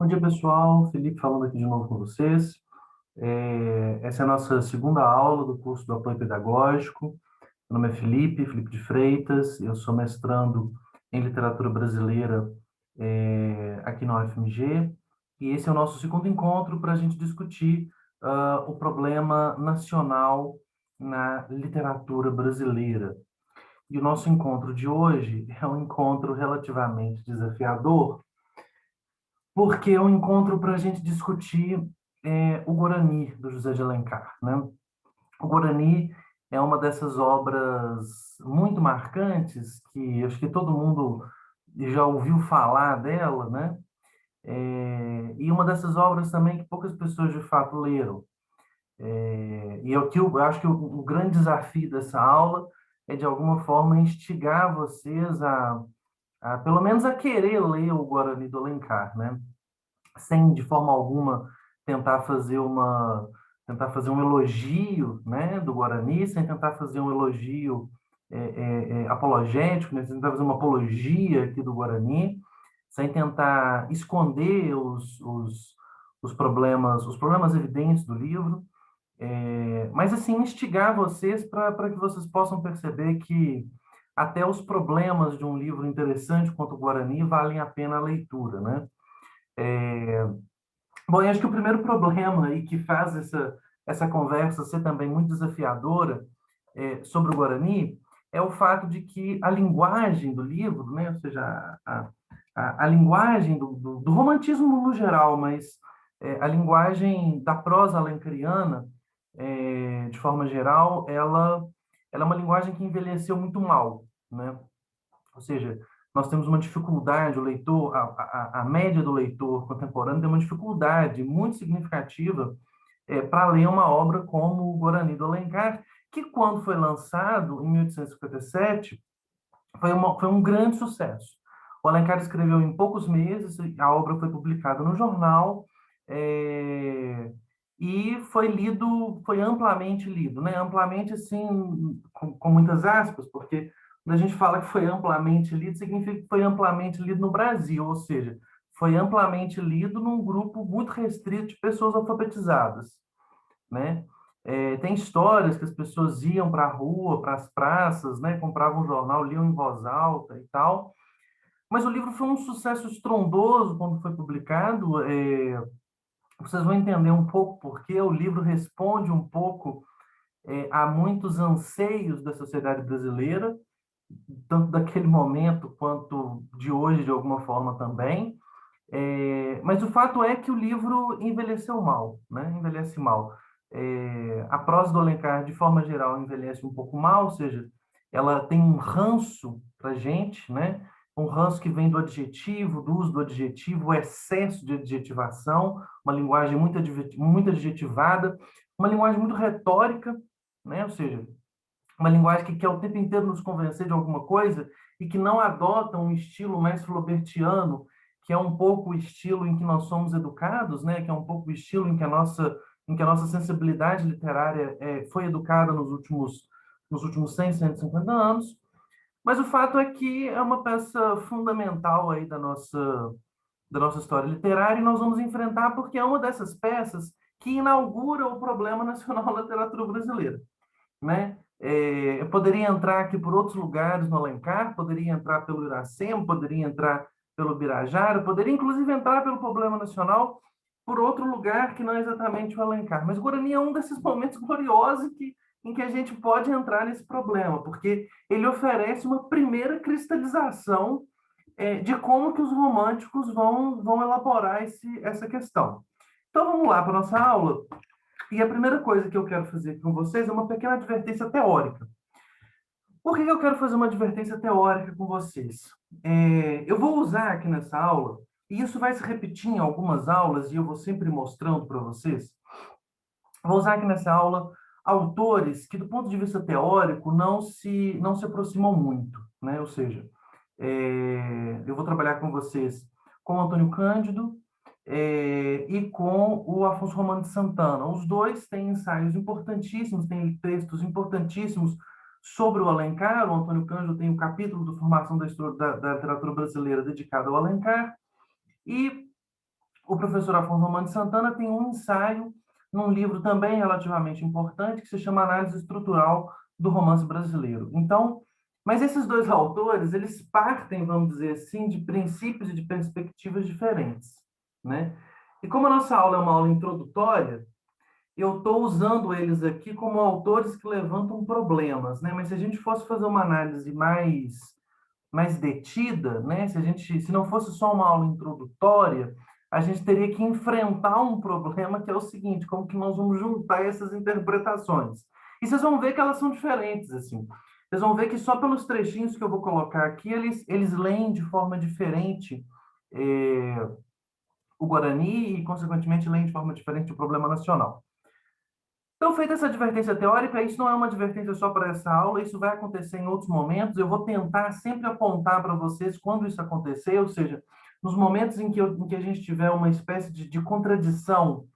Bom dia, pessoal. Felipe falando aqui de novo com vocês. Essa é a nossa segunda aula do curso do Apoio Pedagógico. Meu nome é Felipe de Freitas. Eu sou mestrando em Literatura Brasileira, aqui na UFMG. E esse é o nosso segundo encontro para a gente discutir o problema nacional na literatura brasileira. E o nosso encontro de hoje é um encontro relativamente desafiador, porque é um encontro para a gente discutir o Guarani, do José de Alencar, né? O Guarani é uma dessas obras muito marcantes que acho que todo mundo já ouviu falar dela, né? E uma dessas obras também que poucas pessoas de fato leram. E é o que eu acho que o grande desafio dessa aula é, de alguma forma, instigar vocês pelo menos a querer ler o Guarani do Alencar, né? Sem de forma alguma tentar fazer uma tentar fazer um elogio, né, do Guarani, sem tentar fazer um elogio apologético, né, sem tentar fazer uma apologia aqui do Guarani, sem tentar esconder os problemas evidentes do livro, mas assim instigar vocês para que vocês possam perceber que até os problemas de um livro interessante quanto o Guarani valem a pena a leitura, né? Bom, eu acho que o primeiro problema aí que faz essa conversa ser também muito desafiadora sobre o Guarani é o fato de que a linguagem do livro, né, ou seja, a linguagem do romantismo no geral, mas a linguagem da prosa alencariana, de forma geral, ela é uma linguagem que envelheceu muito mal, né? Ou seja, nós temos uma dificuldade, o leitor, a média do leitor contemporâneo tem uma dificuldade muito significativa para ler uma obra como o Guarani do Alencar, que quando foi lançado, em 1857, foi um grande sucesso. O Alencar escreveu em poucos meses, a obra foi publicada no jornal, e foi amplamente lido, né? Amplamente, assim, com muitas aspas, porque quando a gente fala que foi amplamente lido, significa que foi amplamente lido no Brasil, ou seja, foi amplamente lido num grupo muito restrito de pessoas alfabetizadas, né? Tem histórias que as pessoas iam para a rua, para as praças, né? Compravam um jornal, liam em voz alta e tal. Mas o livro foi um sucesso estrondoso quando foi publicado. Vocês vão entender um pouco porque o livro responde um pouco a muitos anseios da sociedade brasileira, tanto daquele momento quanto de hoje, de alguma forma também. Mas o fato é que o livro envelheceu mal, né? Envelhece mal. A prosa do Alencar, de forma geral, envelhece um pouco mal, ou seja, ela tem um ranço para a gente, né? Um ranço que vem do adjetivo, do uso do adjetivo, o excesso de adjetivação, uma linguagem muito adjetivada, uma linguagem muito retórica, né? Ou seja, uma linguagem que quer o tempo inteiro nos convencer de alguma coisa e que não adota um estilo mais flaubertiano, que é um pouco o estilo em que nós somos educados, né? Que é um pouco o estilo em que a nossa sensibilidade literária foi educada nos últimos 100, 150 anos. Mas o fato é que é uma peça fundamental aí da nossa história literária e nós vamos enfrentar porque é uma dessas peças que inaugura o problema nacional da literatura brasileira, né? Eu poderia entrar aqui por outros lugares no Alencar, poderia entrar pelo Iracema, poderia entrar pelo Birajara, poderia inclusive entrar pelo problema nacional por outro lugar que não é exatamente o Alencar. Mas o Guarani é um desses momentos gloriosos em que a gente pode entrar nesse problema, porque ele oferece uma primeira cristalização de como que os românticos vão elaborar essa questão. Então vamos lá para a nossa aula. E a primeira coisa que eu quero fazer com vocês é uma pequena advertência teórica. Por que eu quero fazer uma advertência teórica com vocês? Eu vou usar aqui nessa aula, e isso vai se repetir em algumas aulas, e eu vou sempre mostrando para vocês. Vou usar aqui nessa aula autores que, do ponto de vista teórico, não se aproximam muito, né? Ou seja, eu vou trabalhar com vocês com o Antônio Cândido e com o Afonso Romano de Santana. Os dois têm ensaios importantíssimos, têm textos importantíssimos sobre o Alencar. O Antônio Cândido tem um capítulo de formação da literatura brasileira dedicado ao Alencar, e o professor Afonso Romano de Santana tem um ensaio num livro também relativamente importante que se chama Análise Estrutural do Romance Brasileiro. Então, mas esses dois autores, eles partem, vamos dizer assim, de princípios e de perspectivas diferentes, né? E como a nossa aula é uma aula introdutória, eu estou usando eles aqui como autores que levantam problemas, né? Mas se a gente fosse fazer uma análise mais detida, né? Se não fosse só uma aula introdutória, a gente teria que enfrentar um problema que é o seguinte: como que nós vamos juntar essas interpretações? E vocês vão ver que elas são diferentes, assim. Vocês vão ver que só pelos trechinhos que eu vou colocar aqui, eles leem de forma diferente o Guarani e, consequentemente, leem de forma diferente o problema nacional. Então, feita essa advertência teórica, isso não é uma advertência só para essa aula, isso vai acontecer em outros momentos. Eu vou tentar sempre apontar para vocês quando isso acontecer, ou seja, nos momentos em que a gente tiver uma espécie de contradição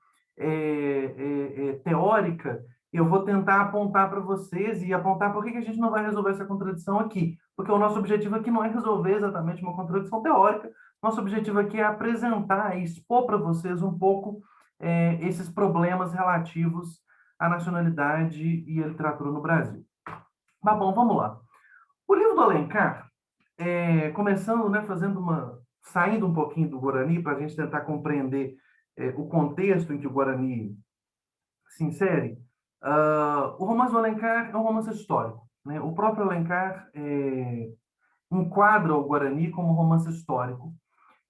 teórica, eu vou tentar apontar para vocês e apontar por que a gente não vai resolver essa contradição aqui. Porque o nosso objetivo aqui não é resolver exatamente uma contradição teórica, nosso objetivo aqui é apresentar e expor para vocês um pouco esses problemas relativos a nacionalidade e a literatura no Brasil. Mas bom, vamos lá. O livro do Alencar, começando, né, saindo um pouquinho do Guarani para a gente tentar compreender o contexto em que o Guarani se insere, o romance do Alencar é um romance histórico, né? O próprio Alencar enquadra o Guarani como um romance histórico.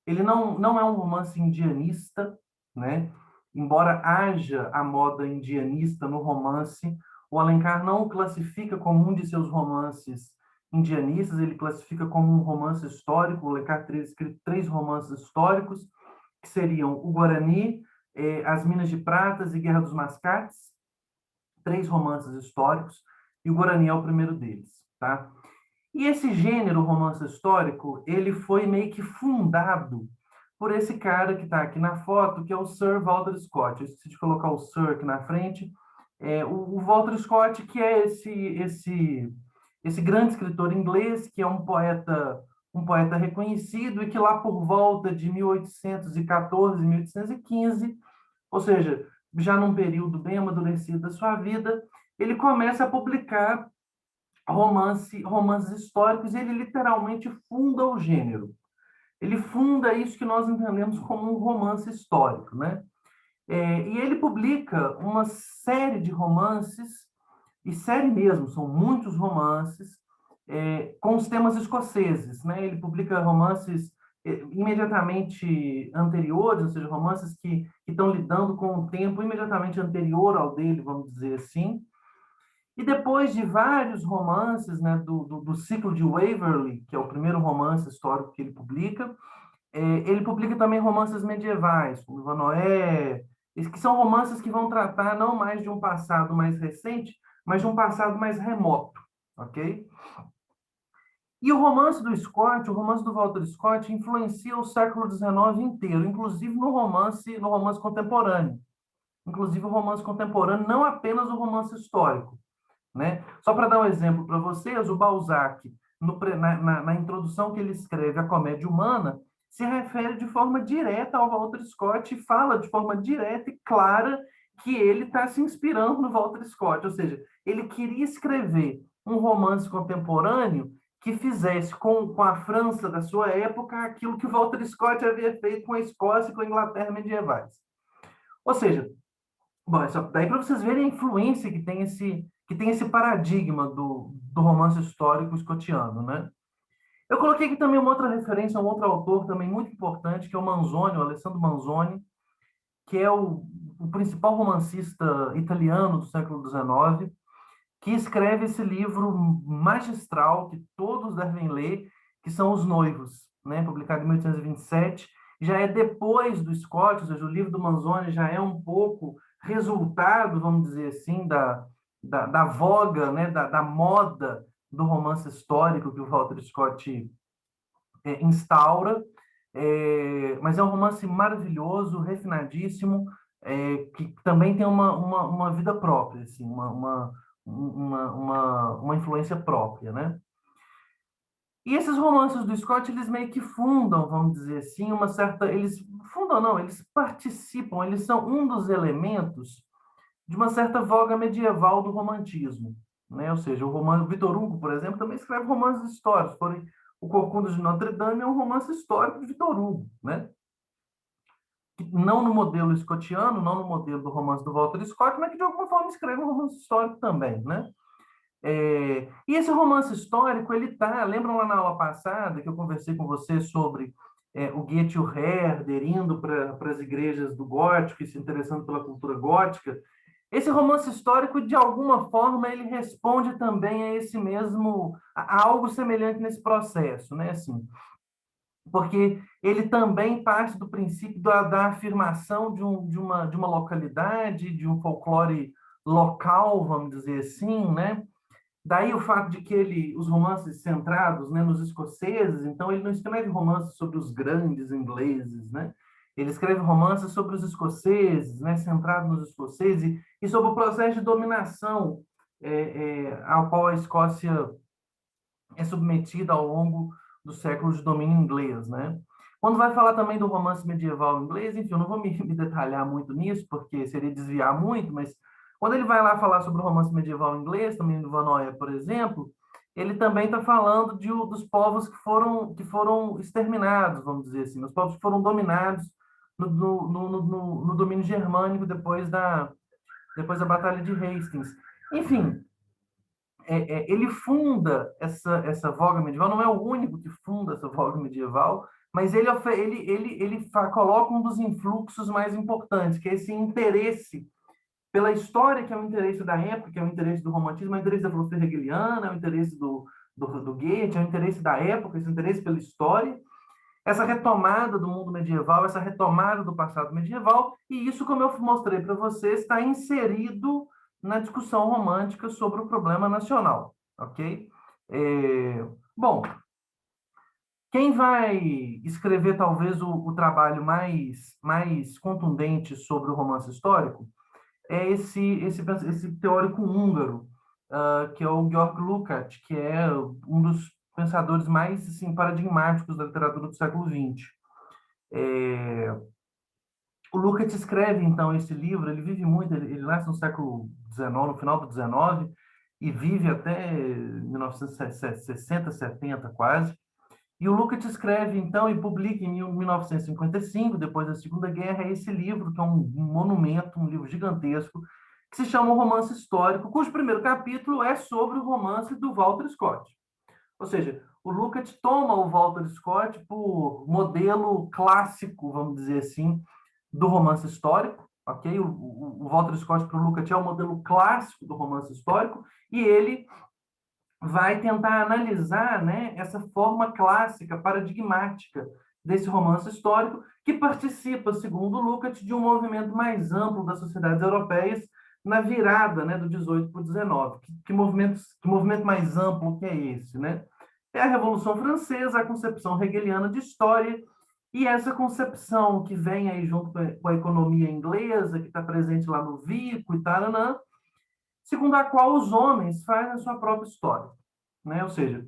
Ele não é um romance indianista, né? Embora haja a moda indianista no romance, o Alencar não o classifica como um de seus romances indianistas, ele classifica como um romance histórico. O Alencar teria escrito 3 romances históricos, que seriam o Guarani, As Minas de Pratas e Guerra dos Mascates, 3 romances históricos, e o Guarani é o primeiro deles, tá? E esse gênero romance histórico, ele foi meio que fundado por esse cara que está aqui na foto, que é o Sir Walter Scott. Eu esqueci de colocar o Sir aqui na frente. O Walter Scott, que é esse grande escritor inglês, que é um poeta reconhecido e que lá por volta de 1814, 1815, ou seja, já num período bem amadurecido da sua vida, ele começa a publicar romances históricos, e ele literalmente funda o gênero. Ele funda isso que nós entendemos como um romance histórico, né? E ele publica uma série de romances, e série mesmo, são muitos romances, com os temas escoceses, né? Ele publica romances imediatamente anteriores, ou seja, romances que estão lidando com o tempo imediatamente anterior ao dele, vamos dizer assim. E depois de vários romances, né, do ciclo de Waverley, que é o primeiro romance histórico que ele publica, ele publica também romances medievais, como Ivan Noé, que são romances que vão tratar não mais de um passado mais recente, mas de um passado mais remoto, ok? E o romance do Walter Scott influencia o século XIX inteiro, inclusive no romance contemporâneo. Inclusive o romance contemporâneo, não apenas o romance histórico, né? Só para dar um exemplo para vocês, o Balzac, na introdução que ele escreve à Comédia Humana, se refere de forma direta ao Walter Scott e fala de forma direta e clara que ele está se inspirando no Walter Scott, ou seja, ele queria escrever um romance contemporâneo que fizesse com a França da sua época aquilo que o Walter Scott havia feito com a Escócia e com a Inglaterra medievais. Ou seja, bom, é só daí para vocês verem a influência que tem esse paradigma do romance histórico escotiano, né? Eu coloquei aqui também uma outra referência, um outro autor também muito importante, que é o Manzoni, o Alessandro Manzoni, que é o principal romancista italiano do século XIX, que escreve esse livro magistral que todos devem ler, que são Os Noivos, né? Publicado em 1827. Já é depois do Scott, ou seja, o livro do Manzoni já é um pouco resultado, vamos dizer assim, da voga, né? da moda do romance histórico que o Walter Scott instaura. Mas é um romance maravilhoso, refinadíssimo, que também tem uma vida própria, assim, uma influência própria, né? E esses romances do Scott, eles meio que fundam, vamos dizer assim, uma certa... fundam não, eles participam, eles são um dos elementos de uma certa voga medieval do romantismo, né? Ou seja, o Victor Hugo, por exemplo, também escreve romances históricos, porém o Corcunda de Notre Dame é um romance histórico de Victor Hugo, né? Não no modelo scottiano, não no modelo do romance do Walter Scott, mas que de alguma forma escreve um romance histórico também, né? E esse romance histórico, ele tá, lembram lá na aula passada que eu conversei com você sobre o Goethe e o Herder indo para as igrejas do gótico e se interessando pela cultura gótica? Esse romance histórico, de alguma forma, ele responde também a esse mesmo, a algo semelhante nesse processo, né? Assim, porque ele também parte do princípio da afirmação de uma localidade, de um folclore local, vamos dizer assim, né? Daí o fato de que os romances centrados, né, nos escoceses, então ele não escreve romances sobre os grandes ingleses, né? Ele escreve romances sobre os escoceses, né, centrado nos escoceses e sobre o processo de dominação ao qual a Escócia é submetida ao longo dos séculos de domínio inglês, né? Quando vai falar também do romance medieval inglês, enfim, eu não vou me detalhar muito nisso, porque seria desviar muito, mas quando ele vai lá falar sobre o romance medieval inglês, também do Van Noy, por exemplo, ele também está falando dos povos que foram exterminados, vamos dizer assim, os povos que foram dominados no domínio germânico depois da Batalha de Hastings. Enfim, ele funda essa voga medieval, não é o único que funda essa voga medieval, mas coloca um dos influxos mais importantes, que é esse interesse pela história, que é o interesse da época, que é o interesse do romantismo, é o interesse da filosofia hegeliana, é o interesse do Goethe, é o interesse da época, esse interesse pela história, essa retomada do mundo medieval, essa retomada do passado medieval, e isso, como eu mostrei para vocês, está inserido na discussão romântica sobre o problema nacional, ok? Bom, quem vai escrever talvez o trabalho mais contundente sobre o romance histórico é esse teórico húngaro, que é o Georg Lukács, que é um dos pensadores mais assim, paradigmáticos da literatura do século XX. O Lukács escreve, então, esse livro, ele vive muito, ele nasce no século XIX, no final do XIX, e vive até 1960, 70 quase. E o Lukács escreve, então, e publica em 1955, depois da Segunda Guerra, esse livro, que é um monumento, um livro gigantesco, que se chama O Romance Histórico, cujo primeiro capítulo é sobre o romance do Walter Scott. Ou seja, o Lukács toma o Walter Scott por modelo clássico, vamos dizer assim, do romance histórico, ok? O Walter Scott para o Lukács é o modelo clássico do romance histórico, e ele vai tentar analisar, né, essa forma clássica, paradigmática desse romance histórico, que participa, segundo Lukács, de um movimento mais amplo das sociedades europeias na virada, né, do 18 para o 19. Que movimento mais amplo que é esse, né? É a Revolução Francesa, a concepção hegeliana de história, e essa concepção que vem aí junto com a economia inglesa, que está presente lá no Vico e tal, segundo a qual os homens fazem a sua própria história, né? Ou seja,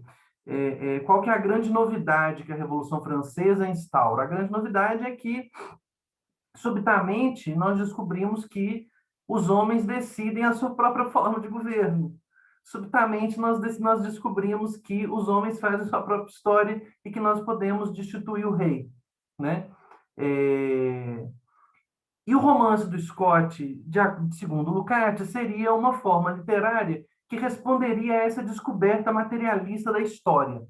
qual que é a grande novidade que a Revolução Francesa instaura? A grande novidade é que, subitamente, nós descobrimos que os homens decidem a sua própria forma de governo. Subitamente, nós descobrimos que os homens fazem a sua própria história e que nós podemos destituir o rei, né? E o romance do Scott, segundo Lukács, seria uma forma literária que responderia a essa descoberta materialista da história.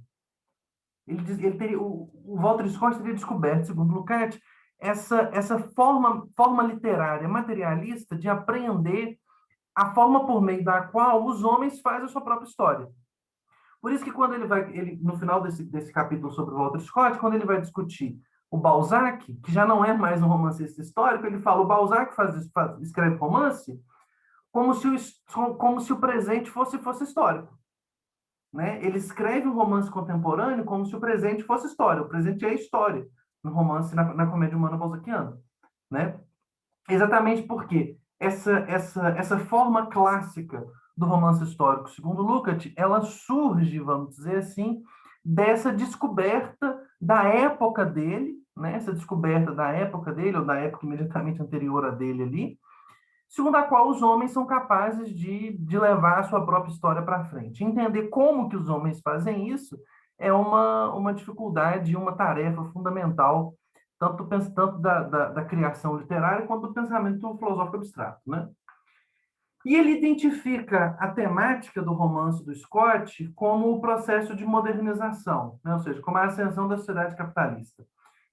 O Walter Scott teria descoberto, segundo Lukács, essa forma literária materialista de apreender a forma por meio da qual os homens fazem a sua própria história. Por isso que quando no final desse capítulo sobre o Walter Scott, quando ele vai discutir o Balzac, que já não é mais um romancista histórico, ele fala o Balzac escreve romance como se o presente fosse histórico. Né? Ele escreve um romance contemporâneo como se o presente fosse história. O presente é história no romance, na comédia humana balzaquiana. Né? Exatamente porque essa forma clássica do romance histórico, segundo Lukács, ela surge, vamos dizer assim, dessa descoberta da época dele, né, essa descoberta da época dele, ou da época imediatamente anterior a dele ali, segundo a qual os homens são capazes de levar a sua própria história para frente. Entender como que os homens fazem isso é uma dificuldade, uma tarefa fundamental, tanto da criação literária quanto do pensamento filosófico abstrato, né? E ele identifica a temática do romance do Scott como o processo de modernização, né? Ou seja, como a ascensão da sociedade capitalista,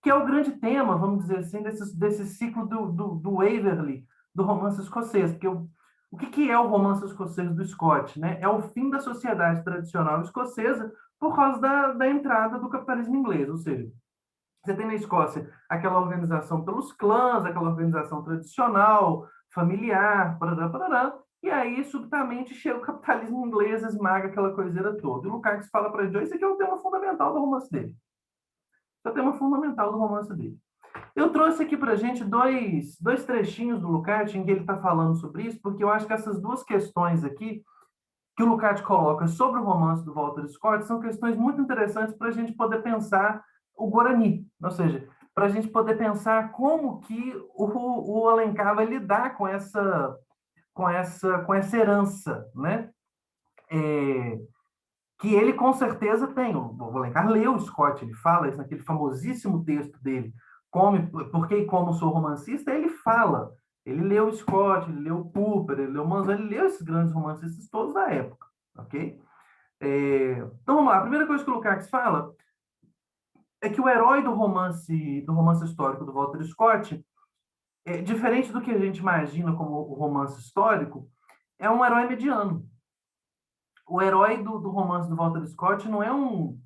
que é o grande tema, vamos dizer assim, desse ciclo do Waverley, do romance escocês. Porque o que é o romance escocês do Scott? Né? É o fim da sociedade tradicional escocesa por causa da entrada do capitalismo inglês, ou seja, você tem na Escócia aquela organização pelos clãs, aquela organização tradicional, familiar, parará, parará, e aí, subitamente, chega o capitalismo inglês, esmaga aquela coiseira toda. E o Lukács fala para a gente, isso aqui é o tema fundamental do romance dele. Esse é o tema fundamental do romance dele. Eu trouxe aqui para a gente dois trechinhos do Lukács em que ele está falando sobre isso, porque eu acho que essas duas questões aqui que o Lukács coloca sobre o romance do Walter Scott são questões muito interessantes para a gente poder pensar o Guarani, ou seja, para a gente poder pensar como que o Alencar vai lidar com essa herança, né? É, que ele com certeza tem. O Alencar leu o Scott, ele fala isso naquele famosíssimo texto dele, Porque e Como Sou Romancista, ele fala. Ele leu o Scott, ele leu o Cooper, ele leu o Manzoni, ele leu esses grandes romancistas todos da época, ok? Então vamos lá, a primeira coisa que o Lukács fala é que o herói do romance histórico do Walter Scott, diferente do que a gente imagina como o romance histórico, é um herói mediano. O herói do romance do Walter Scott não é um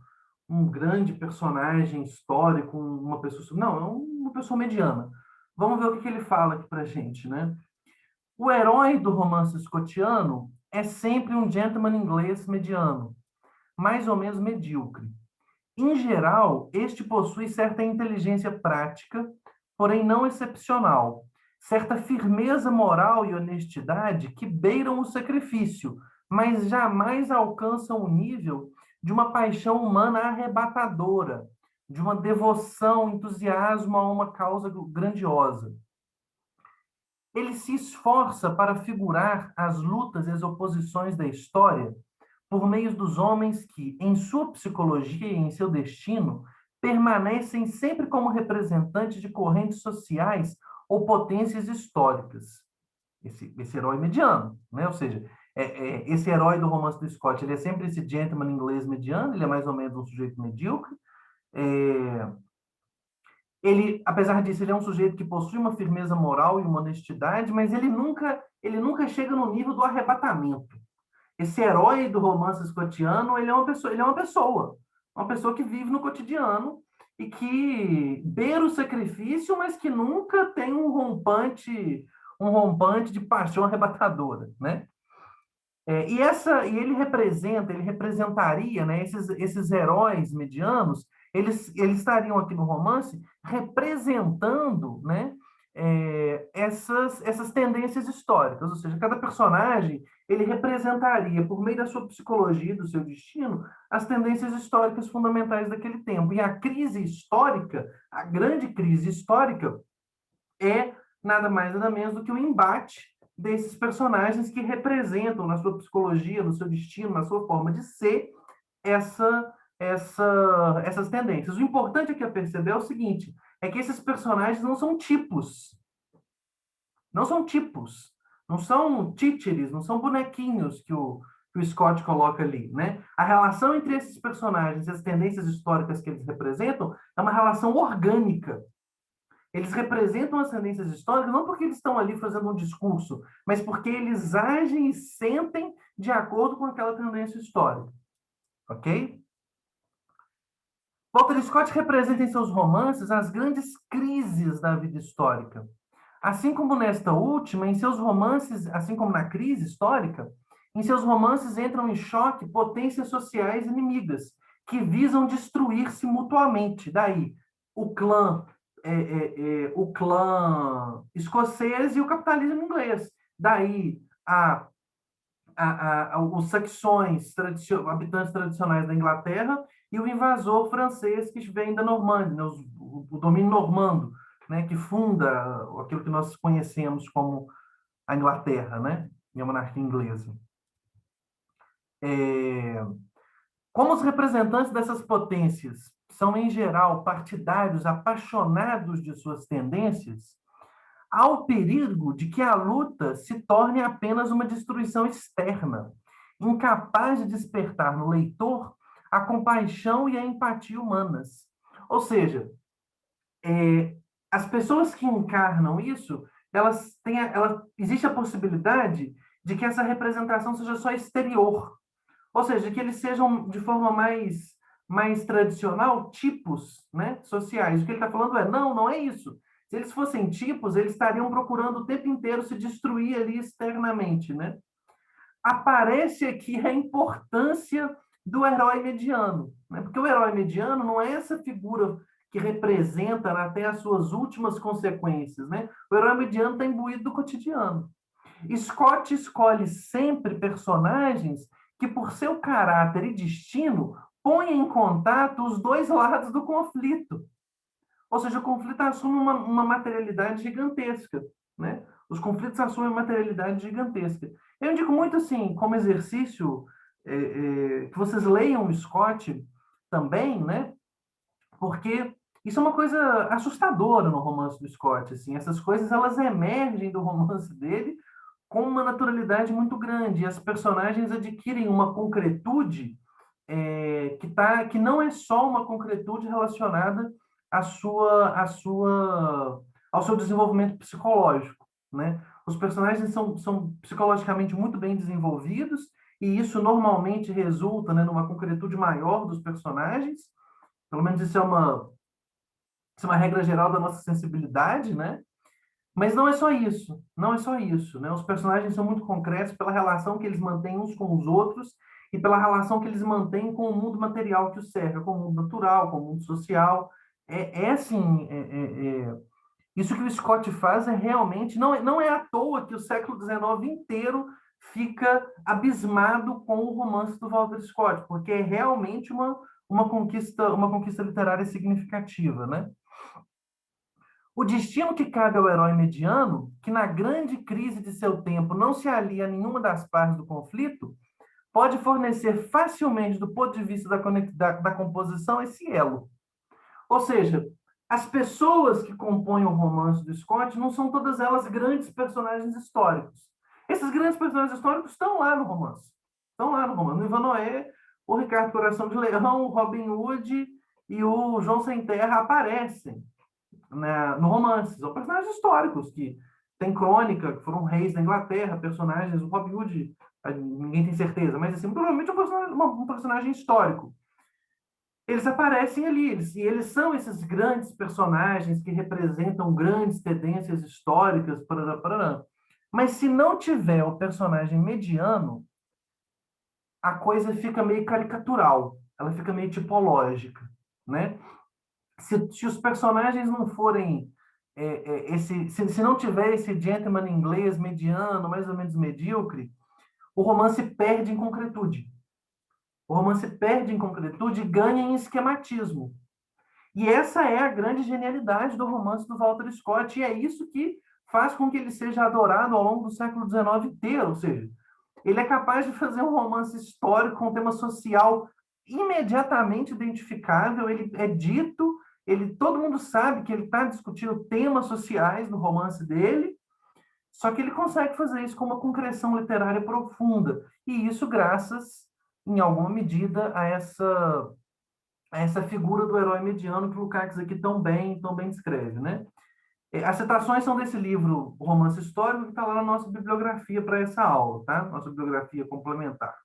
grande personagem histórico, uma pessoa. Não, é uma pessoa mediana. Vamos ver o que ele fala aqui pra gente, né? O herói do romance scotiano é sempre um gentleman inglês mediano, mais ou menos medíocre. Em geral, este possui certa inteligência prática, porém não excepcional, certa firmeza moral e honestidade que beiram o sacrifício, mas jamais alcançam o nível de uma paixão humana arrebatadora, de uma devoção, entusiasmo a uma causa grandiosa. Ele se esforça para figurar as lutas e as oposições da história por meio dos homens que, em sua psicologia e em seu destino, permanecem sempre como representantes de correntes sociais ou potências históricas. Esse herói mediano, né? Ou seja, esse herói do romance do Scott, ele é sempre esse gentleman inglês mediano, ele é mais ou menos um sujeito medíocre. É, ele, apesar disso, ele é um sujeito que possui uma firmeza moral e uma honestidade, mas ele nunca chega no nível do arrebatamento. Esse herói do romance escotiano, ele é uma pessoa que vive no cotidiano e que beira o sacrifício, mas que nunca tem um rompante de paixão arrebatadora, né? E ele representaria, né, esses heróis medianos, eles estariam aqui no romance representando, né, essas tendências históricas, ou seja, cada personagem ele representaria, por meio da sua psicologia, do seu destino, as tendências históricas fundamentais daquele tempo. E a crise histórica, a grande crise histórica, é nada mais nada menos do que o embate desses personagens que representam na sua psicologia, no seu destino, na sua forma de ser, essas tendências. O importante aqui a perceber é o seguinte, é que esses personagens não são tipos, não são tipos, não são títeres, não são bonequinhos que o Scott coloca ali, né? A relação entre esses personagens e as tendências históricas que eles representam é uma relação orgânica. Eles representam as tendências históricas não porque eles estão ali fazendo um discurso, mas porque eles agem e sentem de acordo com aquela tendência histórica. Ok? Walter Scott representa em seus romances as grandes crises da vida histórica. Assim como nesta última, em seus romances, assim como na crise histórica, em seus romances entram em choque potências sociais inimigas, que visam destruir-se mutuamente. Daí, o clã, o clã escocês e o capitalismo inglês. Daí, os saxões, habitantes tradicionais da Inglaterra, e o invasor francês que vem da Normândia, né, o domínio normando, né, que funda aquilo que nós conhecemos como a Inglaterra, né, e a monarquia inglesa. Como os representantes dessas potências são, em geral, partidários apaixonados de suas tendências, há o perigo de que a luta se torne apenas uma destruição externa, incapaz de despertar no leitor a compaixão e a empatia humanas. Ou seja, as pessoas que encarnam isso, existe a possibilidade de que essa representação seja só exterior, ou seja, que eles sejam de forma mais tradicional tipos, né, sociais. O que ele está falando não, não é isso. Se eles fossem tipos, eles estariam procurando o tempo inteiro se destruir ali externamente, né? Aparece aqui a importância do herói mediano, né? Porque o herói mediano não é essa figura que representa até as suas últimas consequências, né? O herói mediano está imbuído do cotidiano. Scott escolhe sempre personagens que, por seu caráter e destino, põem em contato os dois lados do conflito. Ou seja, o conflito assume uma materialidade gigantesca, né? Os conflitos assumem uma materialidade gigantesca. Eu indico muito, assim, como exercício, que vocês leiam o Scott também, né? Porque isso é uma coisa assustadora no romance do Scott, assim. Essas coisas, elas emergem do romance dele com uma naturalidade muito grande. E as personagens adquirem uma concretude que não é só uma concretude relacionada ao seu desenvolvimento psicológico, né? Os personagens são psicologicamente muito bem desenvolvidos e isso normalmente resulta, né, numa concretude maior dos personagens. Pelo menos isso é uma regra geral da nossa sensibilidade, né? Mas não é só isso, não é só isso, né? Os personagens são muito concretos pela relação que eles mantêm uns com os outros e pela relação que eles mantêm com o mundo material que os cerca, com o mundo natural, com o mundo social. Assim, isso que o Scott faz é realmente, não é à toa que o século XIX inteiro fica abismado com o romance do Walter Scott, porque é realmente uma conquista literária significativa, né? O destino que cabe ao herói mediano, que na grande crise de seu tempo não se alia a nenhuma das partes do conflito, pode fornecer facilmente, do ponto de vista da composição, esse elo. Ou seja, as pessoas que compõem o romance do Scott não são todas elas grandes personagens históricos. Esses grandes personagens históricos estão lá no romance. Estão lá no romance. O Ivan Noé, o Ricardo Coração de Leão, o Robin Hood e o João Sem Terra aparecem, né, no romance. São personagens históricos que tem crônica, que foram reis da Inglaterra, personagens, o Robin Hood, ninguém tem certeza, mas assim, provavelmente um personagem histórico. Eles aparecem ali, e eles são esses grandes personagens que representam grandes tendências históricas, parará, parará. Mas se não tiver o personagem mediano, a coisa fica meio caricatural, ela fica meio tipológica, né? Se os personagens não forem se não tiver esse gentleman inglês mediano, mais ou menos medíocre, o romance perde em concretude. O romance perde em concretude e ganha em esquematismo. E essa é a grande genialidade do romance do Walter Scott, e é isso que faz com que ele seja adorado ao longo do século XIX inteiro. Ou seja, ele é capaz de fazer um romance histórico com um tema social imediatamente identificável, ele é dito, todo mundo sabe que ele está discutindo temas sociais no romance dele, só que ele consegue fazer isso com uma concreção literária profunda, e isso graças, em alguma medida, a essa figura do herói mediano que o Lukács aqui tão bem descreve, né? As citações são desse livro, o Romance Histórico, que está lá na nossa bibliografia para essa aula, tá? Nossa bibliografia complementar.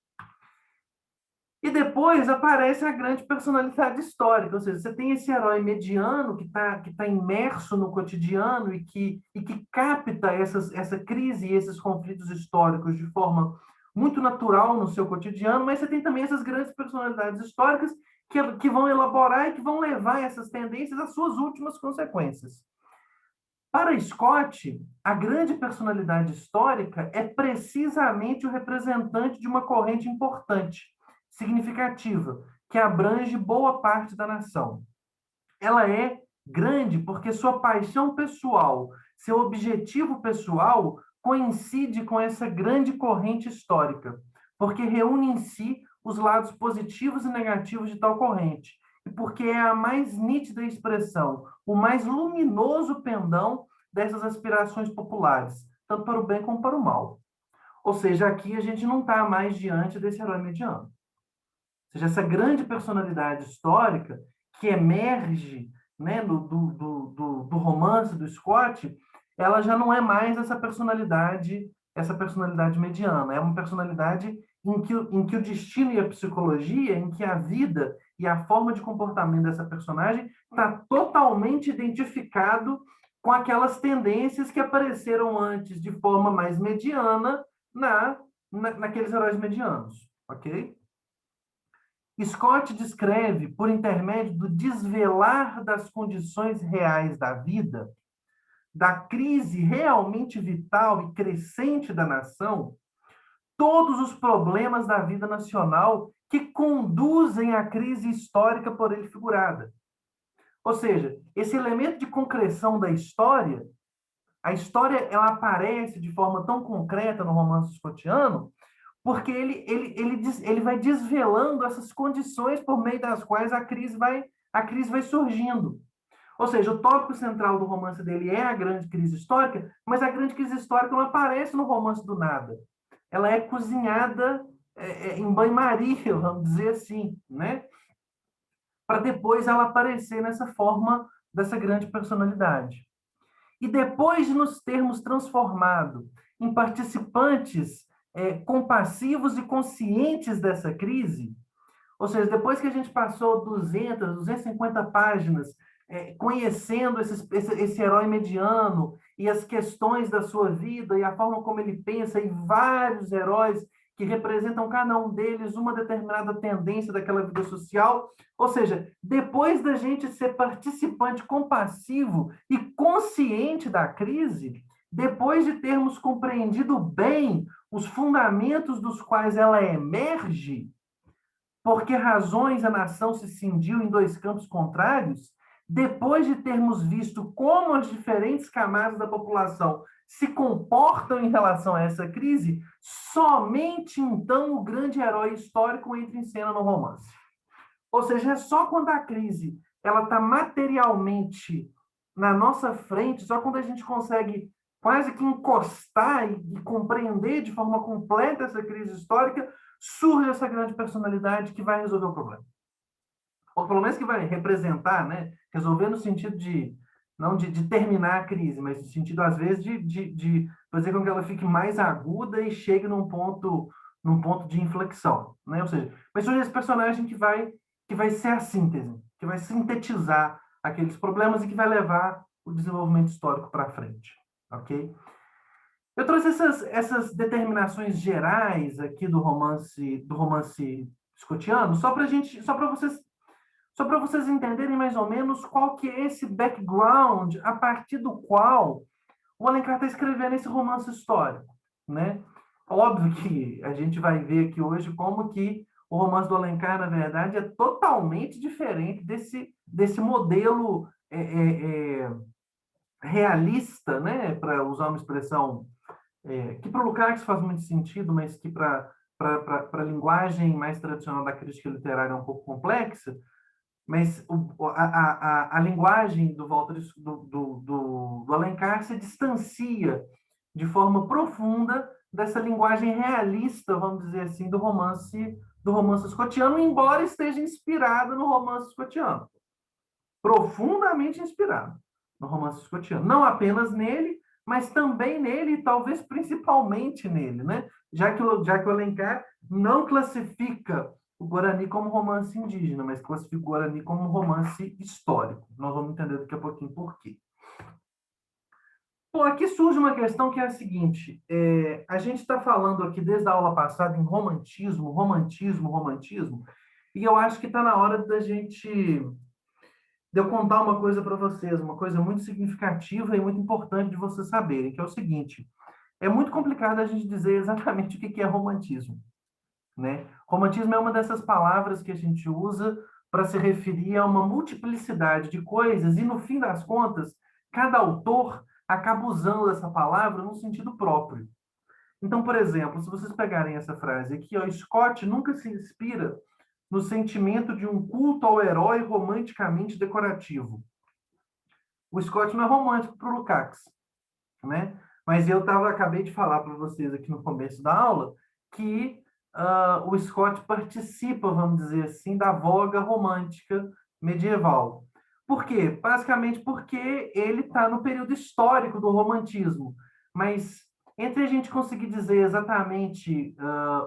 E depois aparece a grande personalidade histórica, ou seja, você tem esse herói mediano que tá imerso no cotidiano e que capta essa crise e esses conflitos históricos de forma muito natural no seu cotidiano, mas você tem também essas grandes personalidades históricas que vão elaborar e que vão levar essas tendências às suas últimas consequências. Para Scott, a grande personalidade histórica é precisamente o representante de uma corrente importante, significativa, que abrange boa parte da nação. Ela é Grande porque sua paixão pessoal, seu objetivo pessoal coincide com essa grande corrente histórica, porque reúne em si os lados positivos e negativos de tal corrente, e porque é a mais nítida expressão, o mais luminoso pendão dessas aspirações populares, tanto para o bem como para o mal. Ou seja, aqui a gente não está mais diante desse herói mediano. Ou seja, essa grande personalidade histórica que emerge, né, do romance do Scott, ela já não é mais essa personalidade mediana. É uma personalidade em que o destino e a psicologia, em que a vida e a forma de comportamento dessa personagem está totalmente identificado com aquelas tendências que apareceram antes de forma mais mediana naqueles heróis medianos, ok? Scott descreve, por intermédio do desvelar das condições reais da vida, da crise realmente vital e crescente da nação, todos os problemas da vida nacional que conduzem à crise histórica por ele figurada. Ou seja, esse elemento de concreção da história, a história ela aparece de forma tão concreta no romance scottiano, porque ele vai desvelando essas condições por meio das quais a crise vai surgindo. Ou seja, o tópico central do romance dele é a grande crise histórica, mas a grande crise histórica não aparece no romance do nada. Ela é cozinhada em banho-maria, vamos dizer assim, né? Para depois ela aparecer nessa forma dessa grande personalidade. E depois de nos termos transformado em participantes compassivos e conscientes dessa crise, ou seja, depois que a gente passou 200, 250 páginas conhecendo esse herói mediano e as questões da sua vida e a forma como ele pensa, e vários heróis que representam cada um deles uma determinada tendência daquela vida social. Ou seja, depois da gente ser participante compassivo e consciente da crise, depois de termos compreendido bem os fundamentos dos quais ela emerge, por que razões a nação se cindiu em dois campos contrários, depois de termos visto como as diferentes camadas da população se comportam em relação a essa crise, somente então o grande herói histórico entra em cena no romance. Ou seja, é só quando a crise ela está materialmente na nossa frente, só quando a gente consegue quase que encostar e compreender de forma completa essa crise histórica, surge essa grande personalidade que vai resolver o problema. Ou pelo menos que vai representar, né? Resolver no sentido de, não de terminar a crise, mas no sentido, às vezes, de fazer com que ela fique mais aguda e chegue num ponto de inflexão, né? Ou seja, vai surgir esse personagem que vai ser a síntese, que vai sintetizar aqueles problemas e que vai levar o desenvolvimento histórico para frente, ok? Eu trouxe essas determinações gerais aqui do romance scottiano, só para vocês entenderem mais ou menos qual que é esse background a partir do qual o Alencar está escrevendo esse romance histórico, né? Óbvio que a gente vai ver aqui hoje como que o romance do Alencar, na verdade, é totalmente diferente desse modelo realista, né? Para usar uma expressão que para o Lukács faz muito sentido, mas que para a linguagem mais tradicional da crítica literária é um pouco complexa, mas a linguagem do Alencar se distancia de forma profunda dessa linguagem realista, vamos dizer assim, do romance scottiano, embora esteja inspirado no romance scottiano, profundamente inspirado no romance scottiano, não apenas nele, mas também nele e talvez principalmente nele, né? Já que o Alencar não classifica o Guarani como romance indígena, mas classifica o Guarani como romance histórico. Nós vamos entender daqui a pouquinho por quê. Bom, aqui surge uma questão que é a seguinte: a gente está falando aqui desde a aula passada em romantismo, romantismo, romantismo, e eu acho que está na hora de eu contar uma coisa para vocês, uma coisa muito significativa e muito importante de vocês saberem, que é o seguinte: é muito complicado a gente dizer exatamente o que é romantismo, né? Romantismo é uma dessas palavras que a gente usa para se referir a uma multiplicidade de coisas e, no fim das contas, cada autor acaba usando essa palavra num sentido próprio. Então, por exemplo, se vocês pegarem essa frase aqui, ó, Scott nunca se inspira no sentimento de um culto ao herói romanticamente decorativo. O Scott não é romântico para o Lukács, né? Mas acabei de falar para vocês aqui no começo da aula que o Scott participa, vamos dizer assim, da voga romântica medieval. Por quê? Basicamente porque ele está no período histórico do romantismo. Mas entre a gente conseguir dizer exatamente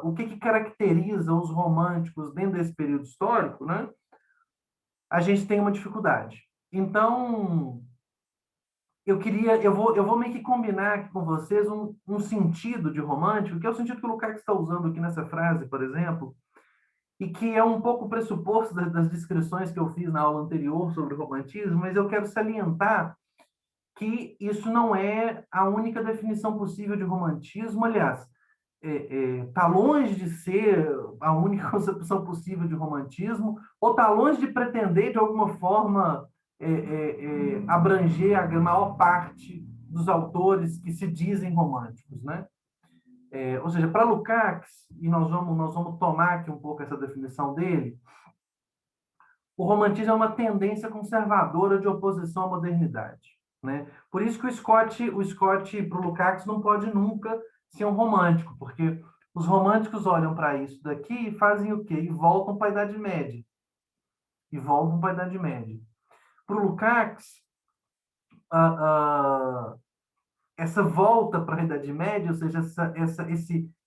o que caracteriza os românticos dentro desse período histórico, né? A gente tem uma dificuldade. Então, eu vou meio que combinar aqui com vocês um sentido de romântico, que é o sentido que o Lukács está usando aqui nessa frase, por exemplo, e que é um pouco pressuposto das descrições que eu fiz na aula anterior sobre o romantismo, mas eu quero salientar que isso não é a única definição possível de romantismo. Aliás, está longe de ser a única concepção possível de romantismo, ou está longe de pretender, de alguma forma, abranger a maior parte dos autores que se dizem românticos, né? Ou seja, para Lukács, e nós vamos tomar aqui um pouco essa definição dele, o romantismo é uma tendência conservadora de oposição à modernidade, né? Por isso que o Scott para o Lukács não pode nunca ser um romântico, porque os românticos olham para isso daqui e fazem o quê? E voltam para a Idade Média. E voltam para a Idade Média. Para o Lukács, essa volta para a Idade Média, ou seja,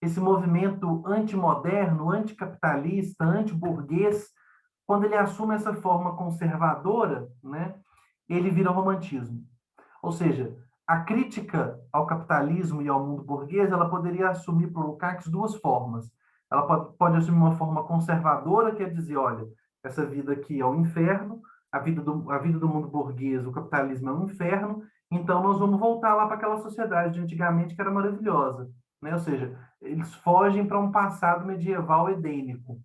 esse movimento antimoderno, anticapitalista, antiburguês, quando ele assume essa forma conservadora, né, ele vira romantismo. Ou seja, a crítica ao capitalismo e ao mundo burguês, ela poderia assumir para o Lukács duas formas. Ela pode assumir uma forma conservadora, quer dizer, olha, essa vida aqui é o inferno, a vida do mundo burguês, o capitalismo é um inferno, então nós vamos voltar lá para aquela sociedade de antigamente que era maravilhosa, né? Ou seja, eles fogem para um passado medieval edênico.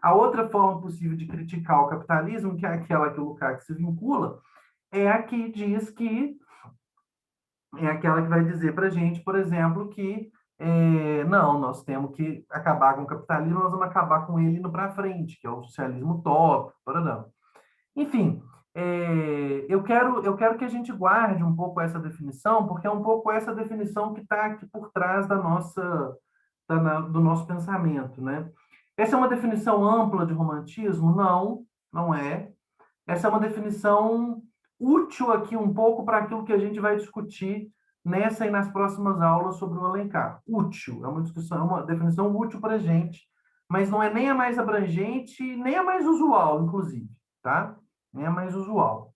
A outra forma possível de criticar o capitalismo, que é aquela que o Lukács se vincula, é a que diz que é aquela que vai dizer para a gente, por exemplo, que não, nós temos que acabar com o capitalismo, nós vamos acabar com ele indo para frente, que é o socialismo utópico, não. Enfim, eu quero que a gente guarde um pouco essa definição, porque é um pouco essa definição que está aqui por trás do nosso pensamento, né? Essa é uma definição ampla de romantismo? Não, não é. Essa é uma definição útil aqui um pouco para aquilo que a gente vai discutir nessa e nas próximas aulas sobre o Alencar. Útil, é uma discussão, é uma definição útil para a gente, mas não é nem a mais abrangente, nem a mais usual, inclusive, tá? Nem a mais usual.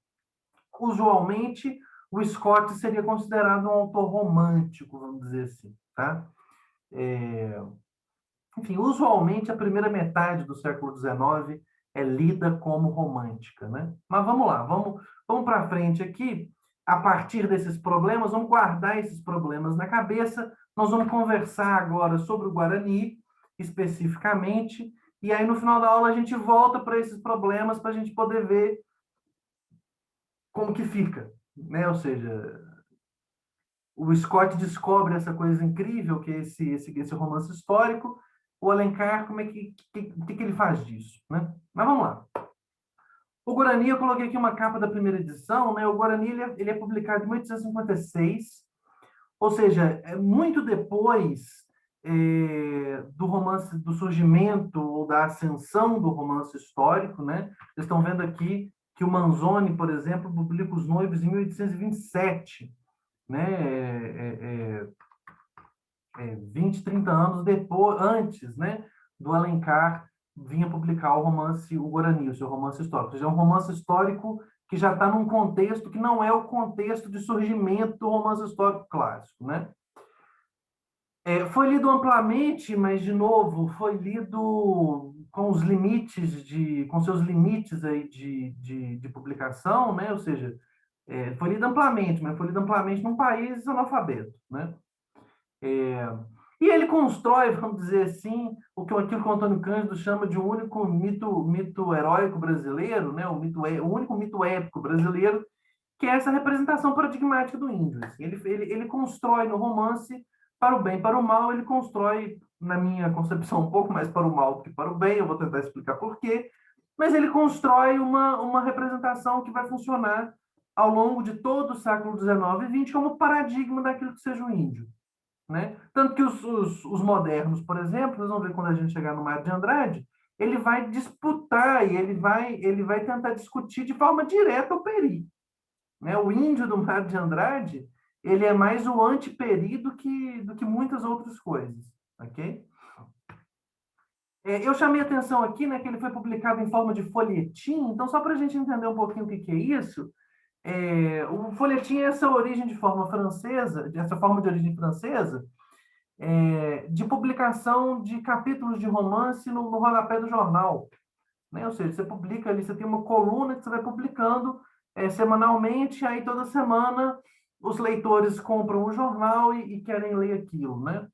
Usualmente, o Scott seria considerado um autor romântico, vamos dizer assim, tá? Enfim, usualmente a primeira metade do século XIX é lida como romântica, né? Mas vamos lá, vamos para frente aqui. A partir desses problemas, vamos guardar esses problemas na cabeça. Nós vamos conversar agora sobre o Guarani, especificamente, e aí no final da aula a gente volta para esses problemas para a gente poder ver como que fica, né? Ou seja, o Scott descobre essa coisa incrível que é esse romance histórico. O Alencar, como é que ele faz disso, né? Mas vamos lá. O Guarani, eu coloquei aqui uma capa da primeira edição, né? O Guarani ele é publicado em 1856, ou seja, é muito depois do romance, do surgimento ou da ascensão do romance histórico, né? Vocês estão vendo aqui que o Manzoni, por exemplo, publica Os Noivos em 1827, né? 20, 30 anos depois, antes, né, do Alencar vinha publicar o romance O Guarani, o seu romance histórico. Ou seja, é um romance histórico que já está num contexto que não é o contexto de surgimento do romance histórico clássico, né? Foi lido amplamente, mas de novo foi lido com os limites com seus limites aí de publicação, né? Ou seja, foi lido amplamente, mas foi lido amplamente num país analfabeto, né? E ele constrói, vamos dizer assim, aquilo que o Antônio Cândido chama de um único mito heróico brasileiro, né? O único mito épico brasileiro, que é essa representação paradigmática do índio. Assim. Ele constrói no romance, para o bem e para o mal, ele constrói, na minha concepção, um pouco mais para o mal do que para o bem, eu vou tentar explicar por quê, mas ele constrói uma representação que vai funcionar ao longo de todo o século XIX e XX como paradigma daquilo que seja o índio. Né? Tanto que os modernos, por exemplo, vocês vão ver quando a gente chegar no Mário de Andrade, ele vai disputar e ele vai tentar discutir de forma direta o Peri. Né? O índio do Mário de Andrade, ele é mais o anti-Peri do que muitas outras coisas. Ok? Eu chamei atenção aqui, né, que ele foi publicado em forma de folhetim, então só para a gente entender um pouquinho o que é isso, o folhetim é essa origem de forma francesa, essa forma de origem francesa, de publicação de capítulos de romance no rodapé do jornal. Né? Ou seja, você publica ali, você tem uma coluna que você vai publicando semanalmente, aí toda semana os leitores compram o jornal e querem ler aquilo, né?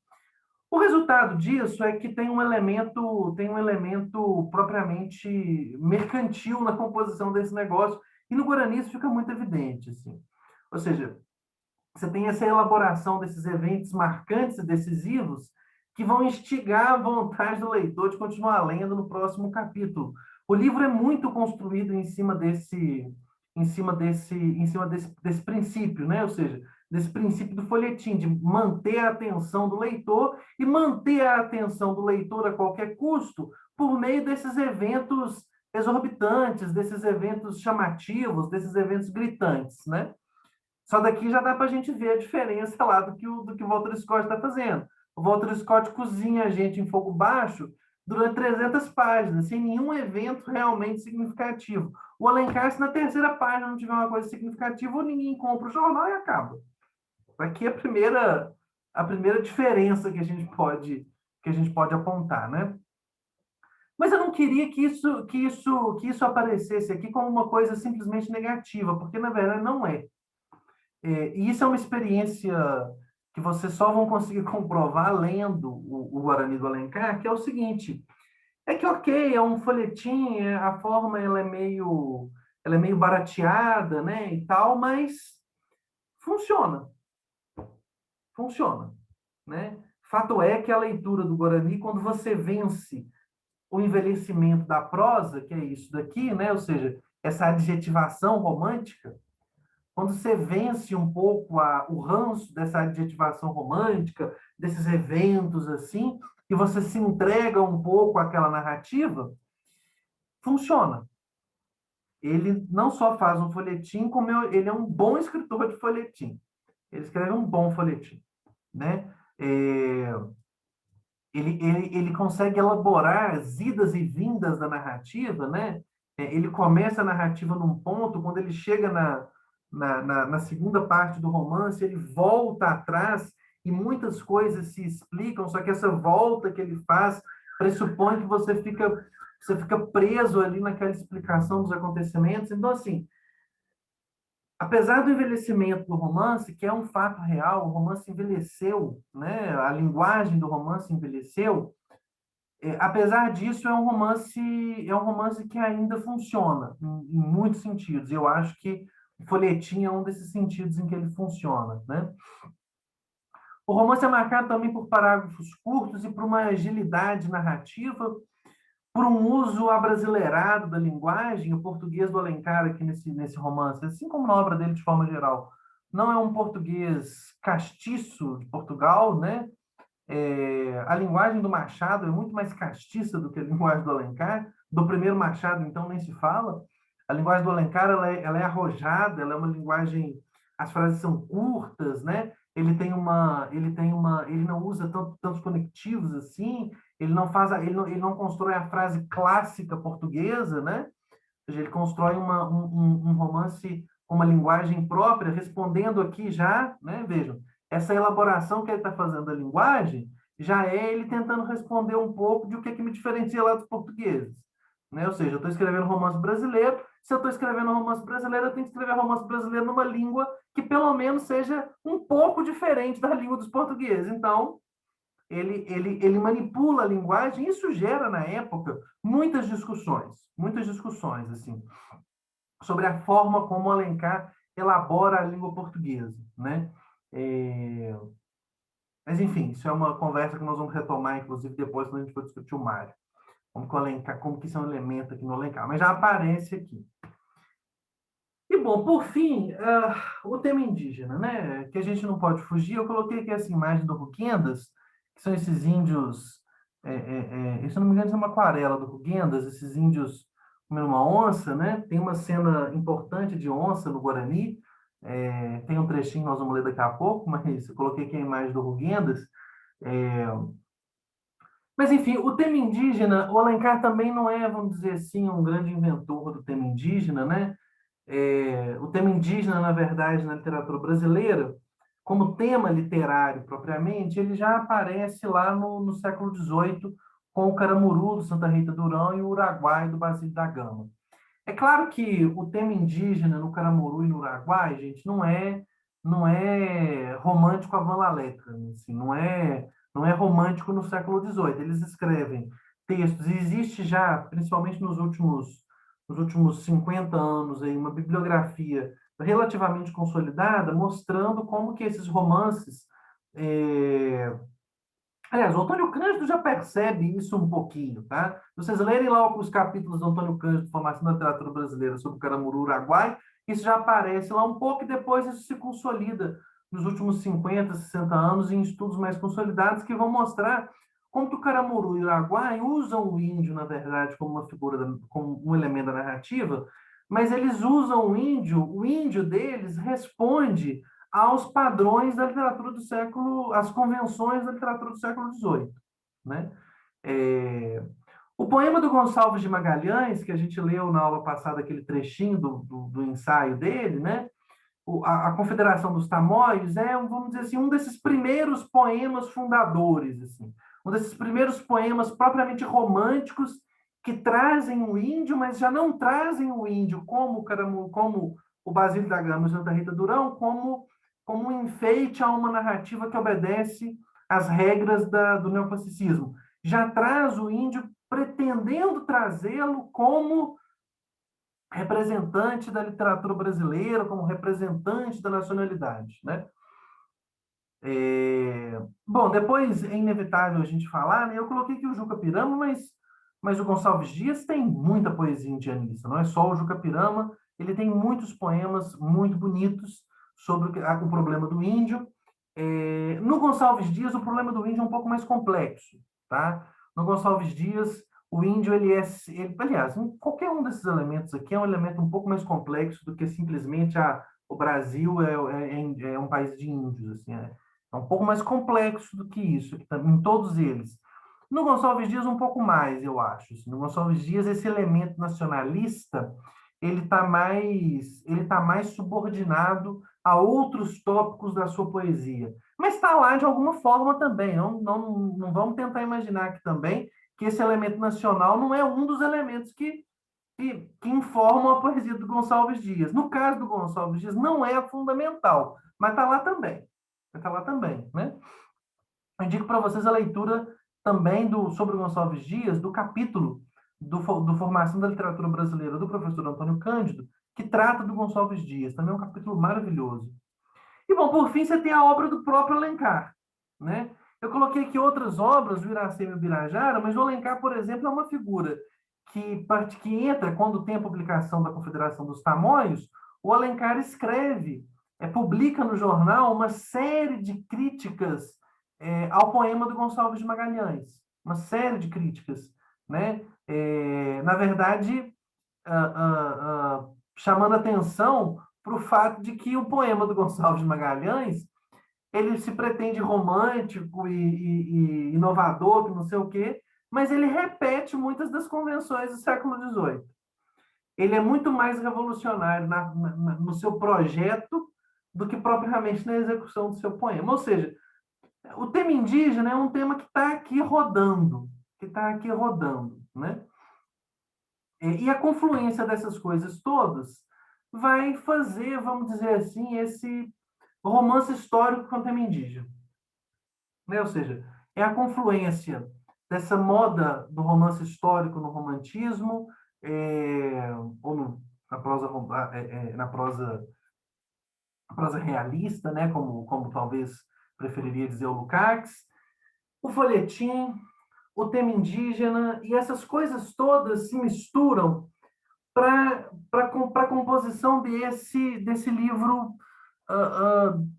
O resultado disso é que tem um elemento propriamente mercantil na composição desse negócio, e no Guarani isso fica muito evidente, assim. Ou seja, você tem essa elaboração desses eventos marcantes e decisivos que vão instigar a vontade do leitor de continuar lendo no próximo capítulo. O livro é muito construído em cima desse princípio, né? Ou seja, desse princípio do folhetim, de manter a atenção do leitor e manter a atenção do leitor a qualquer custo por meio desses eventos exorbitantes, desses eventos chamativos, desses eventos gritantes, né? Só daqui já dá para a gente ver a diferença lá do que o Walter Scott está fazendo. O Walter Scott cozinha a gente em fogo baixo durante 300 páginas, sem nenhum evento realmente significativo. O Alencar, se na terceira página não tiver uma coisa significativa, ninguém compra o jornal e acaba. Aqui é a primeira diferença que a gente pode apontar, né? Mas eu não queria que isso aparecesse aqui como uma coisa simplesmente negativa, porque na verdade não é. E isso é uma experiência que vocês só vão conseguir comprovar lendo o Guarani do Alencar, que é o seguinte, é que, ok, é um folhetim, a forma ela é meio barateada, né, e tal, mas funciona, funciona, né? Fato é que a leitura do Guarani, quando você vence o envelhecimento da prosa, que é isso daqui, né, ou seja, essa adjetivação romântica, quando você vence um pouco o ranço dessa adjetivação romântica, desses eventos assim, e você se entrega um pouco àquela narrativa, funciona. Ele não só faz um folhetim, como ele é um bom escritor de folhetim. Ele escreve um bom folhetim, né? Ele consegue elaborar as idas e vindas da narrativa, né? Ele começa a narrativa num ponto, quando ele chega na segunda parte do romance, ele volta atrás e muitas coisas se explicam, só que essa volta que ele faz pressupõe que você fica preso ali naquela explicação dos acontecimentos. Então, assim, apesar do envelhecimento do romance, que é um fato real, o romance envelheceu, né? A linguagem do romance envelheceu. Apesar disso, é um romance que ainda funciona em muitos sentidos. Eu acho que o folhetim é um desses sentidos em que ele funciona, né? O romance é marcado também por parágrafos curtos e por uma agilidade narrativa, por um uso abrasileirado da linguagem. O português do Alencar aqui nesse romance, assim como na obra dele de forma geral, não é um português castiço de Portugal, né? A linguagem do Machado é muito mais castiça do que a linguagem do Alencar. Do primeiro Machado, então, nem se fala. A linguagem do Alencar ela é arrojada, ela é uma linguagem. As frases são curtas, né? Ele não usa tantos conectivos assim. Ele não constrói a frase clássica portuguesa, né? Ou seja, ele constrói um romance com uma linguagem própria, respondendo aqui já, né? Vejam, essa elaboração que ele está fazendo da linguagem já é ele tentando responder um pouco de o que me diferencia lá dos portugueses. Né? Ou seja, eu estou escrevendo romance brasileiro, se eu estou escrevendo romance brasileiro, eu tenho que escrever romance brasileiro numa língua que pelo menos seja um pouco diferente da língua dos portugueses. Então, ele manipula a linguagem. Isso gera, na época, muitas discussões, assim, sobre a forma como Alencar elabora a língua portuguesa, né? É, mas, enfim, isso é uma conversa que nós vamos retomar, inclusive, depois, quando a gente for discutir o Mário. Como que o Alencar, como que isso é um elemento aqui no Alencar, mas já aparece aqui. E, bom, por fim, o tema indígena, né? Que a gente não pode fugir. Eu coloquei aqui essa imagem do Rugendas, que são esses índios, se eu não me engano, isso é uma aquarela do Rugendas, esses índios comendo uma onça, né? Tem uma cena importante de onça no Guarani, tem um trechinho que nós vamos ler daqui a pouco, mas eu coloquei aqui a imagem do Rugendas. É, mas, enfim, o tema indígena, o Alencar também não é, vamos dizer assim, um grande inventor do tema indígena, né? O tema indígena, na verdade, na literatura brasileira, como tema literário propriamente, ele já aparece lá no século XVIII, com o Caramuru, do Santa Rita Durão, e o Uruguai, do Basílio da Gama. É claro que o tema indígena no Caramuru e no Uruguai, gente, não é romântico à van la letra, assim, não é romântico no século XVIII. Eles escrevem textos, e existe já, principalmente nos últimos 50 anos, aí, uma bibliografia relativamente consolidada, mostrando como que esses romances eh, Aliás, o Antônio Cândido já percebe isso um pouquinho, tá? Se vocês lerem lá os capítulos do Antônio Cândido, Formação da Literatura Brasileira, sobre o Caramuru Uruguai, isso já aparece lá um pouco e depois isso se consolida nos últimos 50, 60 anos em estudos mais consolidados que vão mostrar como que o Caramuru e o Uruguai usam o índio, na verdade, como uma figura, como um elemento da narrativa, mas eles usam o índio deles responde aos padrões da literatura do século, às convenções da literatura do século XVIII, né? É, o poema do Gonçalves de Magalhães, que a gente leu na aula passada, aquele trechinho do ensaio dele, né? A Confederação dos Tamoios vamos dizer assim, um desses primeiros poemas fundadores, assim, um desses primeiros poemas propriamente românticos que trazem o índio, mas já não trazem o índio como o Basílio da Gama e o Santa Rita Durão, como um enfeite a uma narrativa que obedece às regras do neoclassicismo. Já traz o índio pretendendo trazê-lo como representante da literatura brasileira, como representante da nacionalidade, né? Bom, depois é inevitável a gente falar, né? Eu coloquei aqui o Juca Pirama, mas o Gonçalves Dias tem muita poesia indianista, não é só o Juca Pirama, ele tem muitos poemas muito bonitos sobre o problema do índio. No Gonçalves Dias, o problema do índio é um pouco mais complexo, tá? No Gonçalves Dias, o índio, aliás, qualquer um desses elementos aqui é um elemento um pouco mais complexo do que simplesmente o Brasil é um país de índios, assim, é um pouco mais complexo do que isso, em todos eles. No Gonçalves Dias, um pouco mais, eu acho. Assim. No Gonçalves Dias, esse elemento nacionalista, ele tá mais subordinado a outros tópicos da sua poesia. Mas está lá de alguma forma também. Não, não, não vamos tentar imaginar aqui também que esse elemento nacional não é um dos elementos que informam a poesia do Gonçalves Dias. No caso do Gonçalves Dias, não é fundamental, mas está lá também. Está lá também, né? Eu indico para vocês a leitura também sobre o Gonçalves Dias, do capítulo do Formação da Literatura Brasileira do professor Antônio Cândido, que trata do Gonçalves Dias. Também é um capítulo maravilhoso. E, bom, por fim, você tem a obra do próprio Alencar, né? Eu coloquei aqui outras obras, o Iracema e o Birajara, mas o Alencar, por exemplo, é uma figura que entra, quando tem a publicação da Confederação dos Tamoios, o Alencar escreve, publica no jornal uma série de críticas ao poema do Gonçalves de Magalhães, uma série de críticas, né? Na verdade, chamando atenção para o fato de que o poema do Gonçalves de Magalhães ele se pretende romântico e inovador, que não sei o quê, mas ele repete muitas das convenções do século XVIII. Ele é muito mais revolucionário no seu projeto do que propriamente na execução do seu poema. Ou seja, o tema indígena é um tema que está aqui rodando, né? E a confluência dessas coisas todas vai fazer, vamos dizer assim, esse romance histórico com o tema indígena. Né? Ou seja, é a confluência dessa moda do romance histórico no romantismo, ou na prosa, na prosa realista, né, como talvez preferiria dizer o Lukács, o folhetim, o tema indígena, e essas coisas todas se misturam para a composição desse livro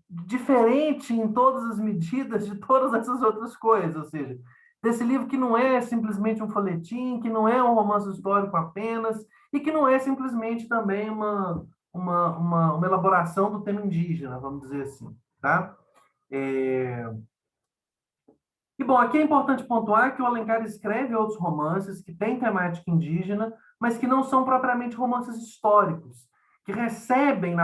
diferente em todas as medidas de todas essas outras coisas, ou seja, desse livro que não é simplesmente um folhetim, que não é um romance histórico apenas, e que não é simplesmente também uma elaboração do tema indígena, vamos dizer assim, tá? É, e, bom, aqui é importante pontuar que o Alencar escreve outros romances que têm temática indígena, mas que não são propriamente romances históricos, que recebem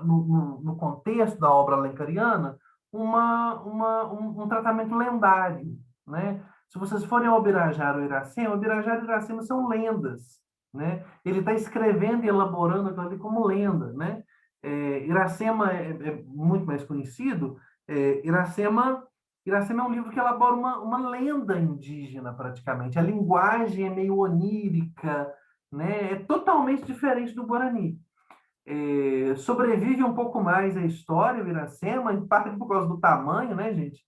no contexto da obra alencariana um tratamento lendário, né? Se vocês forem ao Birajara ou Iracema, o Birajara e Iracema são lendas, né? Ele está escrevendo e elaborando aquilo ali como lenda, né? Iracema é muito mais conhecido. Iracema é um livro que elabora uma lenda indígena, praticamente. A linguagem é meio onírica, né? É totalmente diferente do Guarani. Sobrevive um pouco mais a história, o Iracema, em parte por causa do tamanho, né, gente?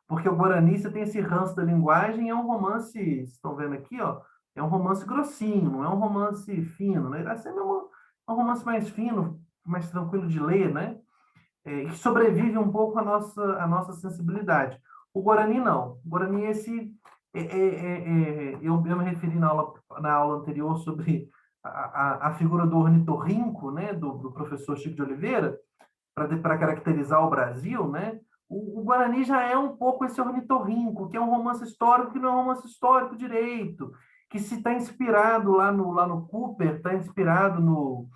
Porque o Guarani, você tem esse ranço da linguagem, é um romance, vocês estão vendo aqui, ó, é um romance grossinho, não é um romance fino, né? Iracema é um romance mais fino, mais tranquilo de ler, né? Que sobrevive um pouco a nossa sensibilidade. O Guarani não. O Guarani é esse. Eu me referi na aula anterior sobre a figura do ornitorrinco, né, do professor Chico de Oliveira, para caracterizar o Brasil, né? O Guarani já é um pouco esse ornitorrinco, que é um romance histórico que não é um romance histórico direito, que se está inspirado lá no Cooper, está inspirado no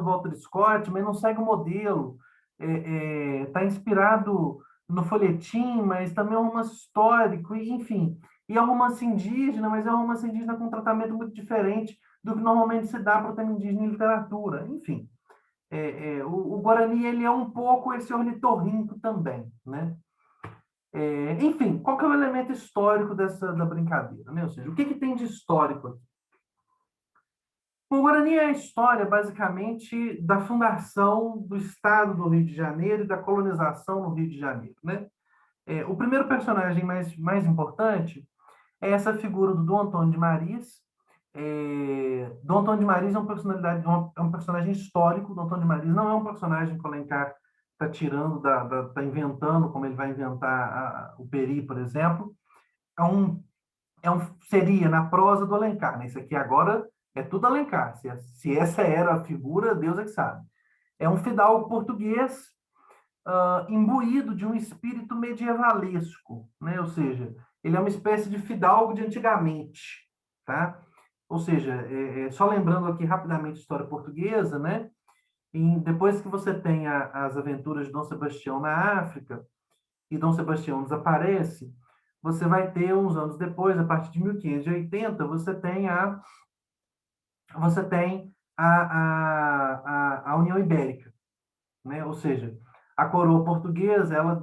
Walter Scott, mas não segue o modelo. Está inspirado no folhetim, mas também é um romance histórico, e, enfim. E é um romance indígena, mas é um romance indígena com um tratamento muito diferente do que normalmente se dá para o tema indígena em literatura. Enfim, o Guarani ele é um pouco esse ornitorrinco também, né? Enfim, qual que é o elemento histórico da brincadeira, né? Ou seja, o que tem de histórico aqui? O Guarani é a história, basicamente, da fundação do Estado do Rio de Janeiro e da colonização no Rio de Janeiro, né? O primeiro personagem mais importante é essa figura do Dom Antônio de Maris. Dom Antônio de Maris é um personagem histórico. Dom Antônio de Maris não é um personagem que o Alencar está tirando, está inventando, como ele vai inventar o Peri, por exemplo. Seria na prosa do Alencar, né? Isso aqui agora é tudo Alencar. Se essa era a figura, Deus é que sabe. É um fidalgo português imbuído de um espírito medievalesco, né? Ou seja, ele é uma espécie de fidalgo de antigamente, tá? Ou seja, só lembrando aqui rapidamente a história portuguesa, né? Depois que você tem as aventuras de Dom Sebastião na África e Dom Sebastião desaparece, você vai ter uns anos depois, a partir de 1580, você tem a União Ibérica, né? Ou seja, a coroa portuguesa, ela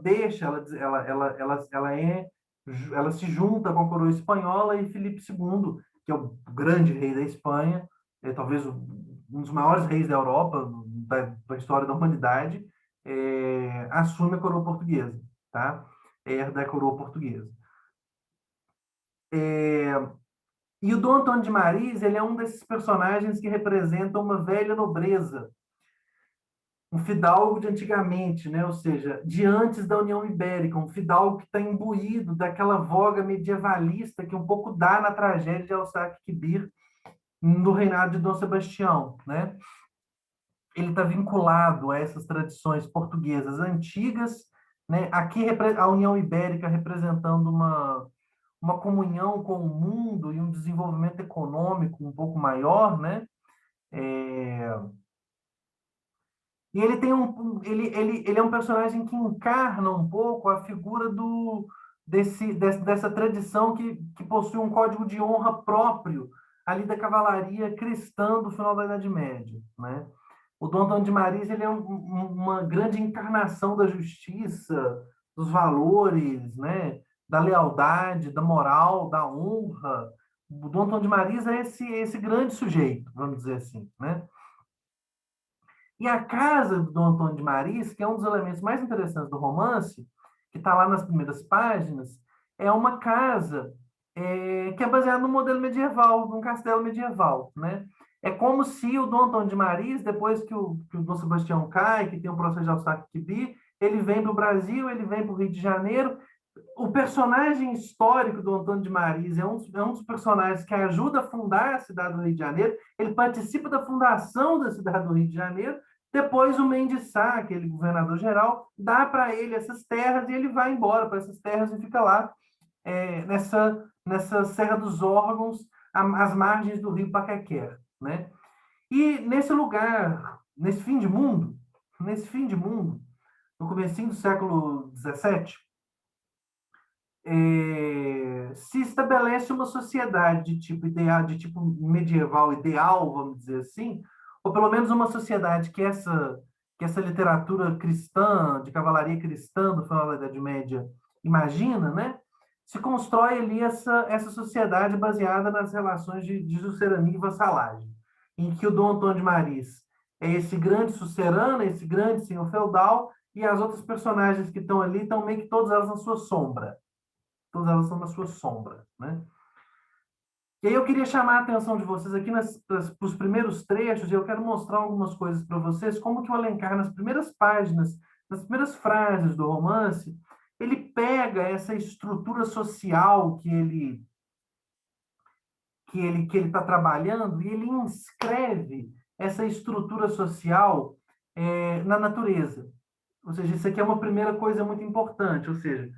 se junta com a coroa espanhola, e Filipe II, que é o grande rei da Espanha, talvez um dos maiores reis da Europa, da história da humanidade, assume a coroa portuguesa, tá? Herda a coroa portuguesa. E o Dom Antônio de Maris, ele é um desses personagens que representam uma velha nobreza, um fidalgo de antigamente, né? Ou seja, de antes da União Ibérica, um fidalgo que está imbuído daquela voga medievalista que um pouco dá na tragédia de Alçac Quibir no reinado de Dom Sebastião, né? Ele está vinculado a essas tradições portuguesas antigas, né? Aqui a União Ibérica representando uma comunhão com o mundo e um desenvolvimento econômico um pouco maior, né? E ele é um personagem que encarna um pouco a figura dessa tradição que possui um código de honra próprio ali da cavalaria cristã do final da Idade Média, né? O Dom Antônio de Maris ele é uma grande encarnação da justiça, dos valores, né? da lealdade, da moral, da honra. O Dom Antônio de Maris é esse grande sujeito, vamos dizer assim, né? E a casa do Dom Antônio de Maris, que é um dos elementos mais interessantes do romance, que está lá nas primeiras páginas, é uma casa que é baseada no modelo medieval, num castelo medieval, né? É como se o Dom Antônio de Maris, depois que o Dom Sebastião cai, que tem o processo de Alçac-Quibi, ele vem para o Brasil, ele vem para o Rio de Janeiro. O personagem histórico do Antônio de Maris é um dos personagens que ajuda a fundar a cidade do Rio de Janeiro. Ele participa da fundação da cidade do Rio de Janeiro. Depois o Mendes Sá, aquele governador-geral, dá para ele essas terras e ele vai embora para essas terras e fica lá nessa Serra dos Órgãos, às margens do Rio Paquequer, né? E nesse lugar, nesse fim de mundo, no comecinho do século XVII, se estabelece uma sociedade de tipo ideal, de tipo medieval ideal, vamos dizer assim, ou pelo menos uma sociedade que essa literatura cristã, de cavalaria cristã do final da Idade Média imagina, né? Se constrói ali essa sociedade baseada nas relações de sucerania e vassalagem, em que o Dom Antônio de Maris é esse grande sucerano, esse grande senhor feudal, e as outras personagens que estão ali estão meio que todas elas na sua sombra, todas elas estão na sua sombra, né? E aí eu queria chamar a atenção de vocês aqui para os primeiros trechos, e eu quero mostrar algumas coisas para vocês, como que o Alencar, nas primeiras páginas, nas primeiras frases do romance, ele pega essa estrutura social que ele está trabalhando e ele inscreve essa estrutura social na natureza. Ou seja, isso aqui é uma primeira coisa muito importante, ou seja,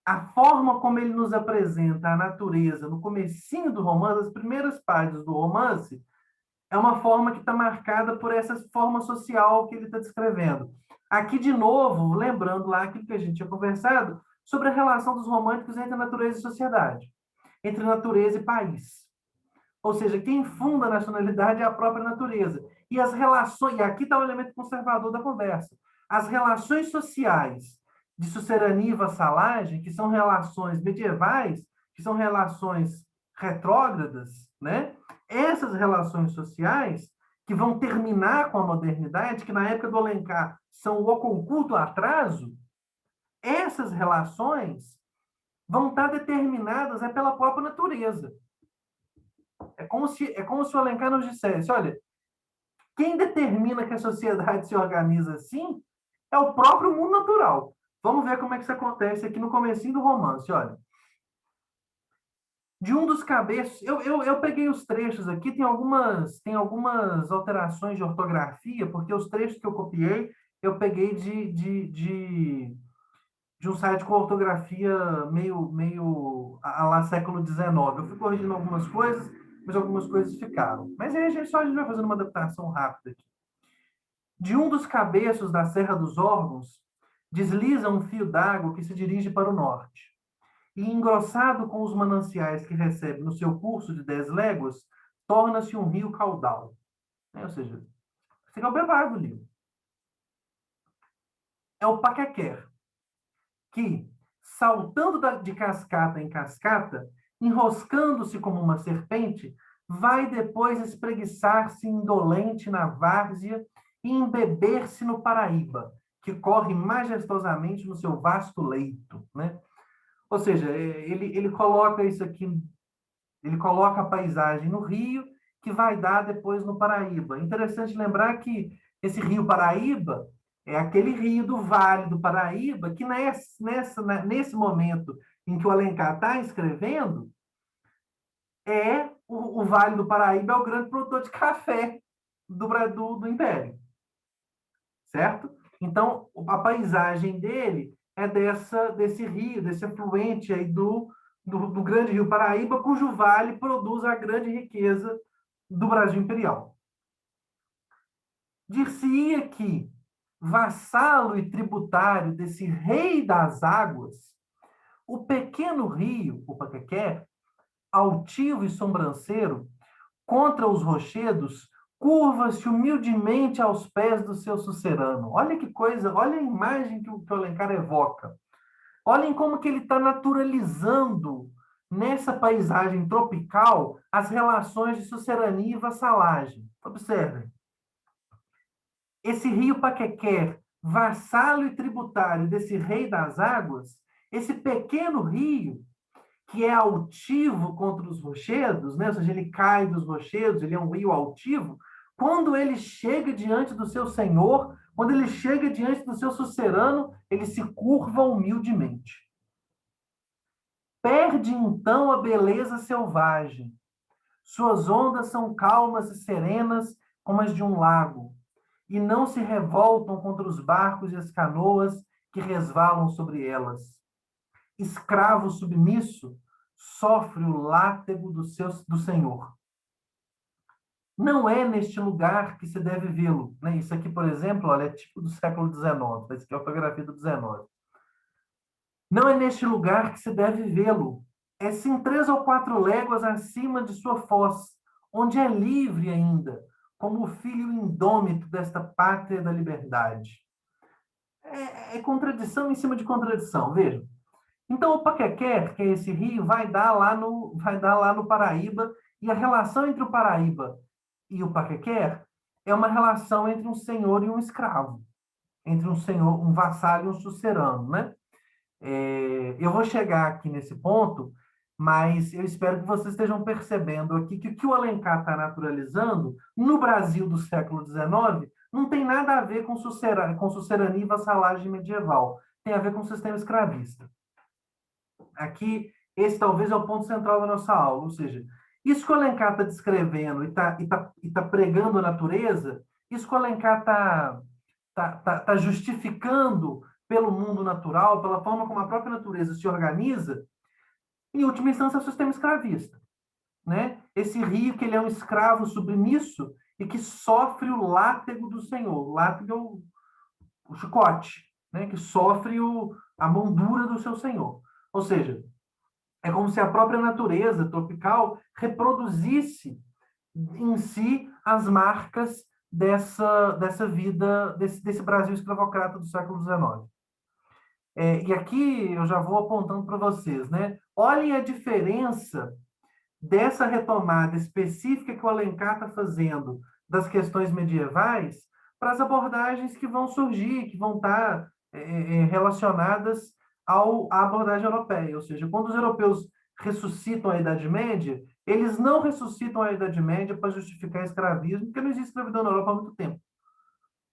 a forma como ele nos apresenta a natureza no comecinho do romance, as primeiras páginas do romance, é uma forma que está marcada por essa forma social que ele está descrevendo. Aqui, de novo, lembrando lá aquilo que a gente tinha conversado sobre a relação dos românticos entre natureza e sociedade, entre natureza e país. Ou seja, quem funda a nacionalidade é a própria natureza. E as relações, e aqui está o elemento conservador da conversa, as relações sociais de sucerania e vassalagem, que são relações medievais, que são relações retrógradas, né? Essas relações sociais, que vão terminar com a modernidade, que na época do Alencar são o oculto atraso, essas relações vão estar determinadas pela própria natureza. É como se o Alencar nos dissesse, olha, quem determina que a sociedade se organiza assim é o próprio mundo natural. Vamos ver como é que isso acontece aqui no comecinho do romance, olha. De um dos cabeças, eu peguei os trechos aqui, tem algumas alterações de ortografia, porque os trechos que eu copiei, eu peguei de um site com ortografia meio a lá século XIX. Eu fui corrigindo algumas coisas, mas algumas coisas ficaram. Mas aí a gente vai fazendo uma adaptação rápida aqui. De um dos cabeços da Serra dos Órgãos, desliza um fio d'água que se dirige para o norte. E, engrossado com os mananciais que recebe no seu curso de 10 léguas, torna-se um rio caudal. Ou seja, esse é o bebago do rio. É o Paquequer, que, saltando de cascata em cascata, enroscando-se como uma serpente, vai depois espreguiçar-se indolente na várzea e embeber-se no Paraíba, que corre majestosamente no seu vasto leito, né? Ou seja, ele coloca isso aqui, ele coloca a paisagem no rio, que vai dar depois no Paraíba. Interessante lembrar que esse rio Paraíba é aquele rio do Vale do Paraíba, que nesse momento em que o Alencar está escrevendo, o Vale do Paraíba é o grande produtor de café do Império, certo? Então, a paisagem dele é desse rio, desse afluente aí do grande rio Paraíba, cujo vale produz a grande riqueza do Brasil imperial. Dir-se-ia que, vassalo e tributário desse rei das águas, o pequeno rio, o Paquequé, altivo e sobranceiro, contra os rochedos, curva-se humildemente aos pés do seu sucerano. Olha que coisa, olha a imagem que o Alencar evoca. Olhem como que ele está naturalizando nessa paisagem tropical as relações de sucerania e vassalagem. Observem. Esse rio Paquequer, vassalo e tributário desse rei das águas, esse pequeno rio que é altivo contra os rochedos, né? Ou seja, ele cai dos rochedos, ele é um rio altivo. Quando ele chega diante do seu senhor, quando ele chega diante do seu sucerano, ele se curva humildemente. Perde então a beleza selvagem. Suas ondas são calmas e serenas como as de um lago, e não se revoltam contra os barcos e as canoas que resvalam sobre elas. Escravo submisso, sofre o látego do Senhor. Não é neste lugar que se deve vê-lo. Né? Isso aqui, por exemplo, olha, é tipo do século XIX, isso aqui é a fotografia do XIX. Não é neste lugar que se deve vê-lo. É sim 3 ou 4 léguas acima de sua foz, onde é livre ainda, como o filho indômito desta pátria da liberdade. É contradição em cima de contradição, veja. Então, o Paquequer, que é esse rio, vai dar lá no Paraíba, e a relação entre o Paraíba e o Paquequer é uma relação entre um senhor e um escravo, entre um senhor, um vassalo e um sucerano, né? Eu vou chegar aqui nesse ponto, mas eu espero que vocês estejam percebendo aqui que o que o Alencar está naturalizando no Brasil do século XIX não tem nada a ver com sucerania e vassalagem medieval, tem a ver com o sistema escravista. Aqui, esse talvez é o ponto central da nossa aula, ou seja, isso que o Alencar está descrevendo e tá pregando a natureza, isso que o Alencar está justificando pelo mundo natural, pela forma como a própria natureza se organiza, em última instância, é o sistema escravista. Né? Esse rio que ele é um escravo submisso e que sofre o látego do Senhor. O látego é o chicote, né? Que sofre a mão dura do seu Senhor. Ou seja, é como se a própria natureza tropical reproduzisse em si as marcas dessa vida, desse Brasil escravocrata do século XIX. E aqui eu já vou apontando para vocês, né? Olhem a diferença dessa retomada específica que o Alencar está fazendo das questões medievais para as abordagens que vão surgir, que vão estar relacionadas à abordagem europeia. Ou seja, quando os europeus ressuscitam a Idade Média, eles não ressuscitam a Idade Média para justificar escravismo, porque não existe escravidão na Europa há muito tempo,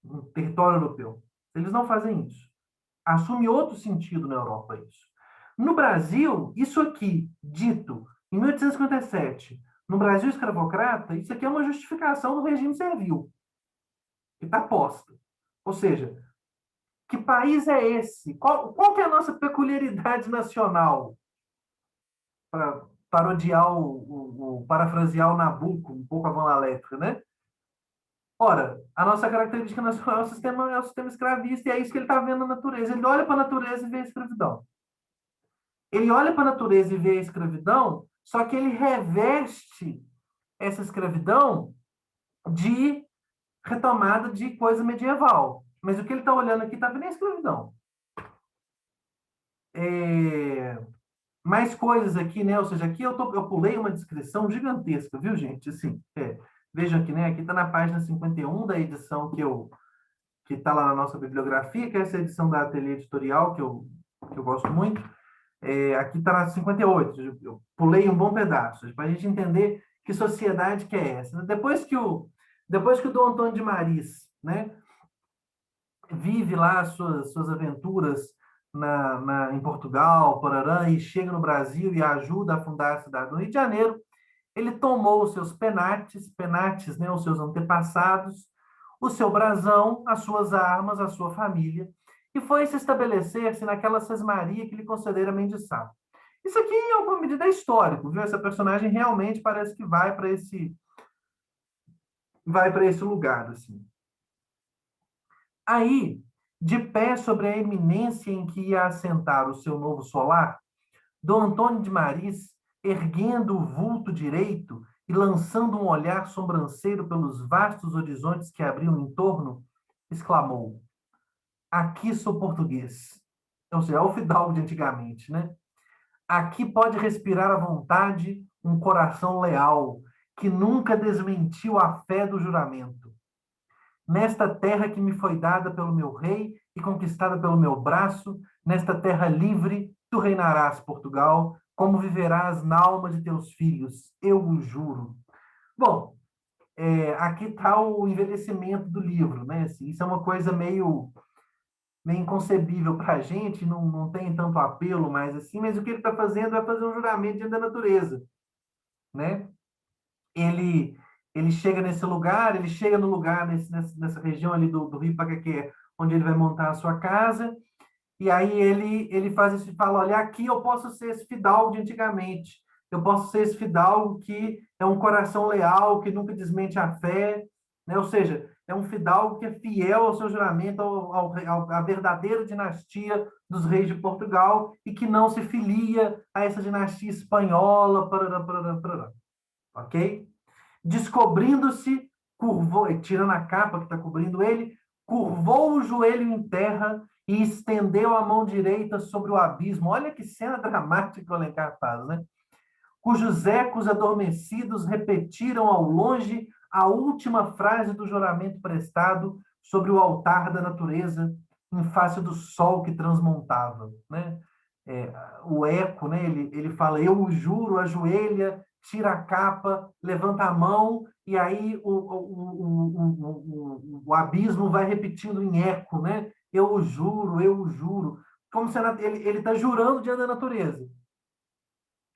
no território europeu. Eles não fazem isso. Assume outro sentido na Europa isso. No Brasil, isso aqui, dito em 1857, no Brasil escravocrata, isso aqui é uma justificação do regime servil, que está posta. Ou seja, que país é esse? Qual que é a nossa peculiaridade nacional? Para parodiar parafrasear o Nabucco, um pouco a Van La Lettre, né? Ora, a nossa característica nacional é o sistema escravista, e é isso que ele está vendo na natureza. Ele olha para a natureza e vê a escravidão. Ele olha para a natureza e vê a escravidão, só que ele reveste essa escravidão de retomada de coisa medieval. Mas o que ele está olhando aqui está vendo a escravidão. Mais coisas aqui, né? Ou seja, aqui eu pulei uma descrição gigantesca, viu, gente? Assim, vejam aqui, né? Aqui está na página 51 da edição que está lá na nossa bibliografia, que é essa edição da Ateliê Editorial, que eu gosto muito. Aqui está na 58, eu pulei um bom pedaço, para a gente entender que sociedade que é essa. Depois que o Dom Antônio de Maris, né, vive lá suas aventuras em Portugal, Porarã, e chega no Brasil e ajuda a fundar a cidade do Rio de Janeiro, ele tomou os seus penates, né, os seus antepassados, o seu brasão, as suas armas, a sua família, e foi se estabelecer-se naquela sesmaria que lhe concederam a Mendiçá. Isso aqui, em alguma medida, é histórico, viu? Essa personagem realmente parece que vai para esse lugar, assim. Aí, de pé sobre a eminência em que ia assentar o seu novo solar, Dom Antônio de Maris, erguendo o vulto direito e lançando um olhar sobranceiro pelos vastos horizontes que abriam em torno, exclamou: Aqui sou português. ou seja, é o fidalgo de antigamente, né? Aqui pode respirar à vontade um coração leal, que nunca desmentiu a fé do juramento. Nesta terra que me foi dada pelo meu rei e conquistada pelo meu braço, nesta terra livre, tu reinarás, Portugal, como viverás na alma de teus filhos, eu o juro. Bom, aqui está o envelhecimento do livro, né? Assim, isso é uma coisa meio inconcebível para a gente, não tem tanto apelo mais assim, mas o que ele está fazendo é fazer um juramento diante da natureza, né? Ele, ele chega nesse lugar, ele chega no lugar, nessa região ali do Rio Pacaqué, onde ele vai montar a sua casa, e aí ele faz isso e fala, olha, aqui eu posso ser esse fidalgo de antigamente, eu posso ser esse fidalgo que é um coração leal, que nunca desmente a fé, né? Ou seja, é um fidalgo que é fiel ao seu juramento, à verdadeira dinastia dos reis de Portugal e que não se filia a essa dinastia espanhola, parará, parará, parará, ok? Descobrindo-se, curvou, tirando a capa que está cobrindo ele, curvou o joelho em terra e estendeu a mão direita sobre o abismo. Olha que cena dramática que o Alencar faz, né? Cujos ecos adormecidos repetiram ao longe a última frase do juramento prestado sobre o altar da natureza, em face do sol que transmontava, né? É, o eco, né? Ele fala, eu o juro, ajoelha, tira a capa, levanta a mão, e aí o abismo vai repetindo em eco, né? Eu o juro, eu o juro. Como se ele está jurando diante da natureza.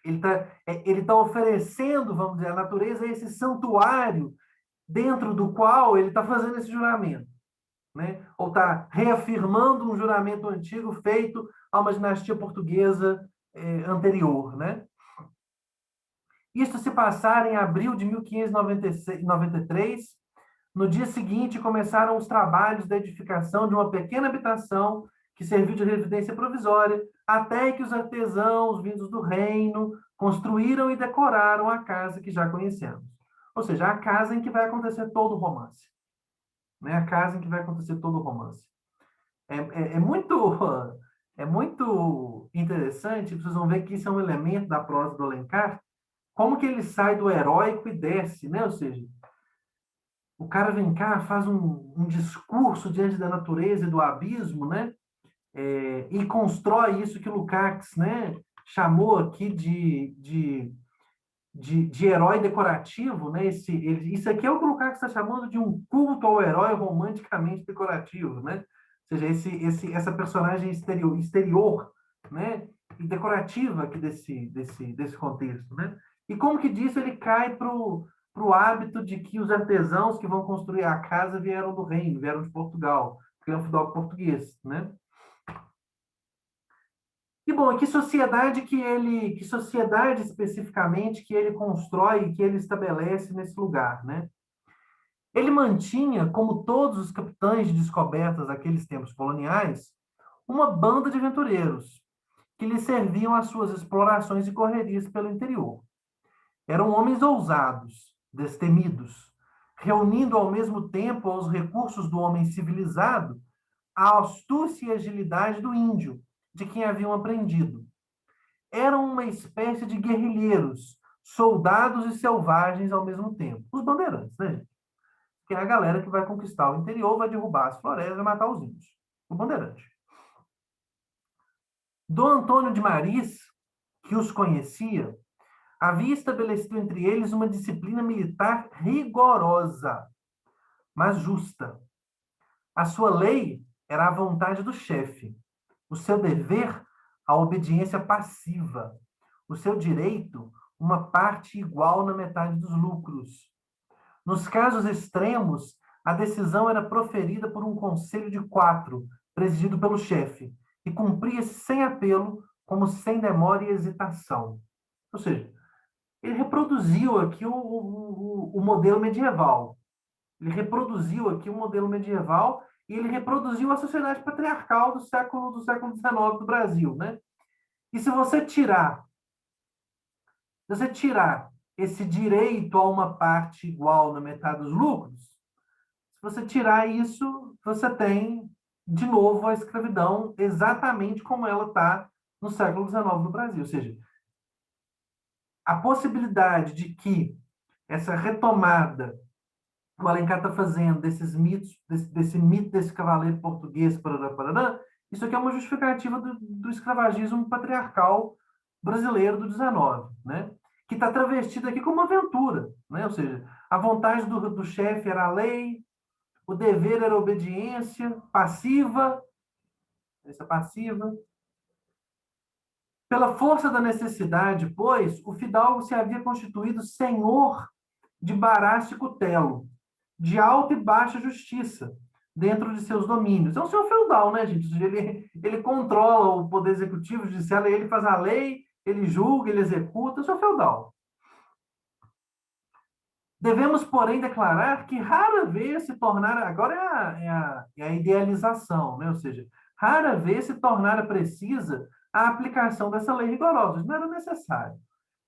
Ele tá oferecendo, vamos dizer, à natureza esse santuário dentro do qual ele está fazendo esse juramento, né? Ou está reafirmando um juramento antigo feito a uma dinastia portuguesa anterior, né? Isto se passara em abril de 1593. No dia seguinte, começaram os trabalhos da edificação de uma pequena habitação que serviu de residência provisória, até que os artesãos vindos do reino construíram e decoraram a casa que já conhecemos. Ou seja, a casa em que vai acontecer todo o romance. Né? A casa em que vai acontecer todo o romance. É é muito interessante, vocês vão ver que isso é um elemento da prosa do Alencar, como que ele sai do heróico e desce, né? Ou seja, o cara vem cá, faz um discurso diante da natureza e do abismo, né? E constrói isso que o Lukács, né, chamou aqui de herói decorativo, né? Isso aqui é o que o Lukács está chamando de um culto ao herói romanticamente decorativo, né? Ou seja, essa personagem exterior, né? E decorativa aqui desse contexto, né? E como que disso ele cai para o hábito de que os artesãos que vão construir a casa vieram do reino, vieram de Portugal, porque é um fidalgo português, né? E bom, que sociedade especificamente que ele constrói, que ele estabelece nesse lugar, né? Ele mantinha, como todos os capitães de descobertas daqueles tempos coloniais, uma banda de aventureiros que lhe serviam às suas explorações e correrias pelo interior. Eram homens ousados, destemidos, reunindo ao mesmo tempo aos recursos do homem civilizado a astúcia e agilidade do índio, de quem haviam aprendido. Eram uma espécie de guerrilheiros, soldados e selvagens ao mesmo tempo. Os bandeirantes, né, gente? Que é a galera que vai conquistar o interior, vai derrubar as florestas e matar os índios. O bandeirante. Dom Antônio de Maris, que os conhecia, havia estabelecido entre eles uma disciplina militar rigorosa, mas justa. A sua lei era a vontade do chefe, o seu dever, a obediência passiva, o seu direito, uma parte igual na metade dos lucros. Nos casos extremos, a decisão era proferida por um conselho de quatro, presidido pelo chefe, e cumpria-se sem apelo, como sem demora e hesitação. Ou seja, ele reproduziu aqui o modelo medieval. Ele reproduziu aqui o modelo medieval e ele reproduziu a sociedade patriarcal do século XIX do Brasil, né? E se você tirar esse direito a uma parte igual na metade dos lucros, se você tirar isso, você tem de novo, a escravidão exatamente como ela está no século XIX no Brasil. Ou seja, a possibilidade de que essa retomada que o Alencar está fazendo desses mitos, desse mito desse cavaleiro português, parará, parará, isso aqui é uma justificativa do escravagismo patriarcal brasileiro do XIX, né? Que está travestido aqui como uma aventura, né? Ou seja, a vontade do chefe era a lei, o dever era a obediência passiva, essa passiva. Pela força da necessidade, pois, o fidalgo se havia constituído senhor de baraço e cutelo, de alta e baixa justiça, dentro de seus domínios. É um senhor feudal, né, gente? Ele controla o poder executivo, judiciário, ele faz a lei, ele julga, ele executa, é um senhor feudal. Devemos, porém, declarar que rara vez se tornara, agora é a idealização, né? Ou seja, rara vez se tornara precisa a aplicação dessa lei rigorosa. Isso não era necessário,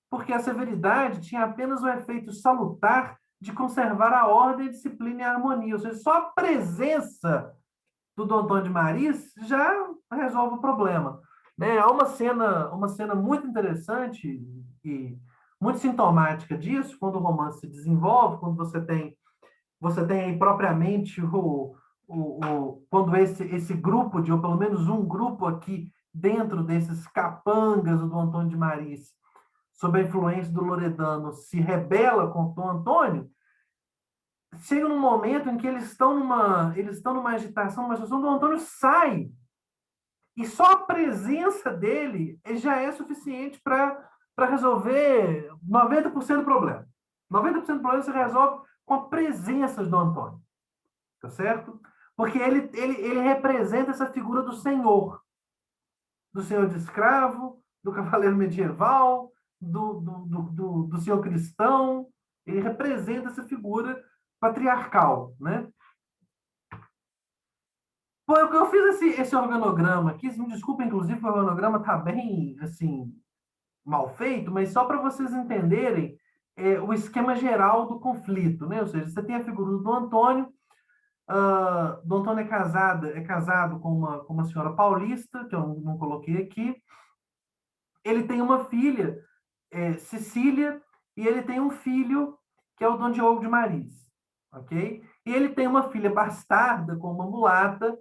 porque a severidade tinha apenas o efeito salutar de conservar a ordem, a disciplina e a harmonia. Ou seja, só a presença do Dom Antônio de Maris já resolve o problema. Né? Há uma cena muito interessante e muito sintomática disso, quando o romance se desenvolve, quando você tem aí propriamente quando esse grupo, ou pelo menos um grupo aqui, dentro desses capangas do Dom Antônio de Maris, sob a influência do Loredano, se rebela com o Dom Antônio, chega num momento em que eles estão numa agitação, uma situação, o Dom Antônio sai, e só a presença dele já é suficiente para resolver 90% do problema. 90% do problema se resolve com a presença do Antônio, tá certo? Porque ele representa essa figura do senhor de escravo, do cavaleiro medieval, do senhor cristão. Ele representa essa figura patriarcal, né? Pô, eu fiz esse organograma aqui, me desculpa, inclusive, o organograma está bem, assim, mal feito, mas só para vocês entenderem o esquema geral do conflito, né? Ou seja, você tem a figura do Dom Antônio. Dom Antônio é casado com uma senhora paulista, que eu não coloquei aqui. Ele tem uma filha, Cecília, e ele tem um filho, que é o Dom Diogo de Maris, ok? E ele tem uma filha bastarda com uma mulata,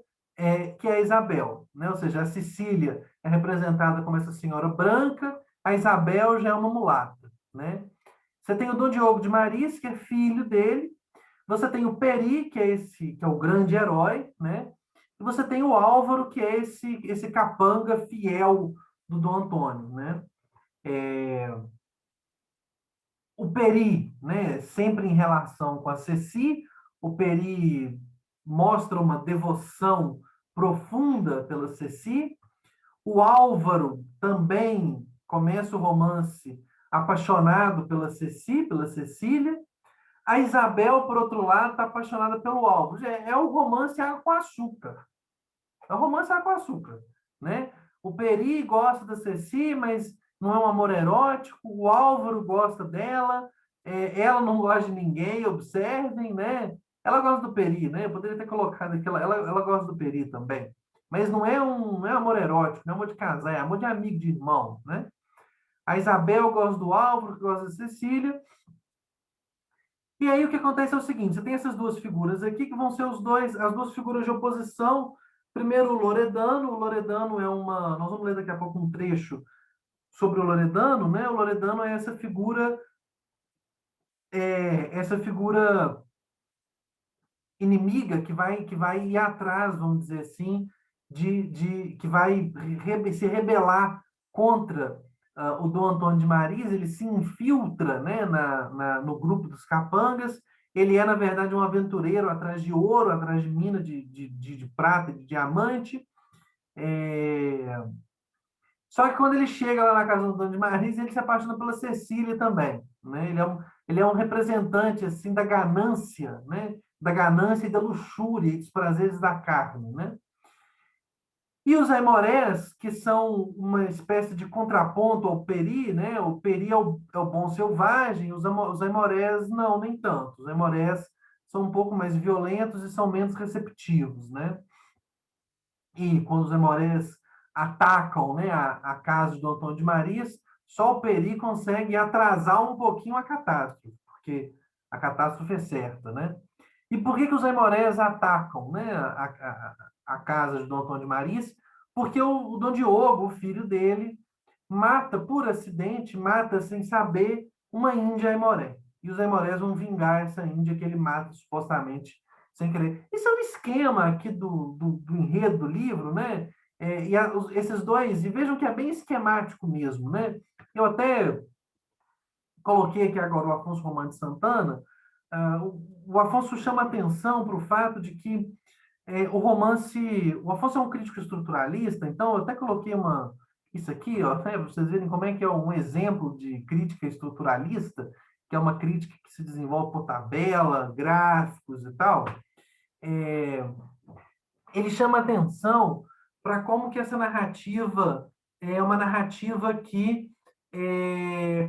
que é a Isabel, né? Ou seja, a Cecília é representada como essa senhora branca, a Isabel já é uma mulata, né? Você tem o Dom Diogo de Maris, que é filho dele. Você tem o Peri, que é o grande herói, né? E você tem o Álvaro, que é esse capanga fiel do Dom Antônio, né? O Peri, né, sempre em relação com a Ceci, o Peri mostra uma devoção profunda pela Ceci. O Álvaro também começa o romance apaixonado pela Ceci, pela Cecília. A Isabel, por outro lado, está apaixonada pelo Álvaro. É o romance água com açúcar. É o romance água com açúcar, né? O Peri gosta da Ceci, mas não é um amor erótico. O Álvaro gosta dela. Ela não gosta de ninguém, observem, né? Ela gosta do Peri, né? Eu poderia ter colocado aqui, ela gosta do Peri também. Mas não é amor erótico, não é amor de casar, é amor de amigo, de irmão, né? A Isabel gosta do Álvaro, que gosta da Cecília. E aí o que acontece é o seguinte: você tem essas duas figuras aqui que vão ser as duas figuras de oposição. Primeiro, o Loredano. O Loredano é uma. Nós vamos ler daqui a pouco um trecho sobre o Loredano, né? O Loredano é essa figura inimiga que vai ir atrás, vamos dizer assim, que vai se rebelar contra o Dom Antônio de Maris. Ele se infiltra, né, no grupo dos capangas. Ele é, na verdade, um aventureiro atrás de ouro, atrás de mina de prata e de diamante. É... Só que quando ele chega lá na casa do Antônio de Maris, ele se apaixona pela Cecília também, né? Ele é um representante assim da ganância, né? Da ganância e da luxúria e dos prazeres da carne, né? E os aimorés, que são uma espécie de contraponto ao peri, né? O peri é o bom selvagem, os aimorés não, nem tanto. Os aimorés são um pouco mais violentos e são menos receptivos, né? e quando os Aimorés atacam, né, a casa do Antônio de Marias, só o Peri consegue atrasar um pouquinho a catástrofe, porque a catástrofe é certa, né? E por que que os Aimorés atacam, né, a casa de Dom Antônio de Marias? Porque o Dom Diogo, o filho dele, mata por acidente, mata sem saber uma índia Aimoré. E os Aimorés vão vingar essa índia que ele mata supostamente sem querer. Isso é um esquema aqui do enredo do livro, né? Esses dois, e vejam que é bem esquemático mesmo, né? Eu até coloquei aqui agora o Afonso Romano de Santana. O Afonso chama atenção para o fato de que o romance. O Afonso é um crítico estruturalista, então eu até coloquei isso aqui, ó, né, para vocês verem como é que é um exemplo de crítica estruturalista, que é uma crítica que se desenvolve por tabela, gráficos e tal. É, ele chama atenção para como que essa narrativa é uma narrativa que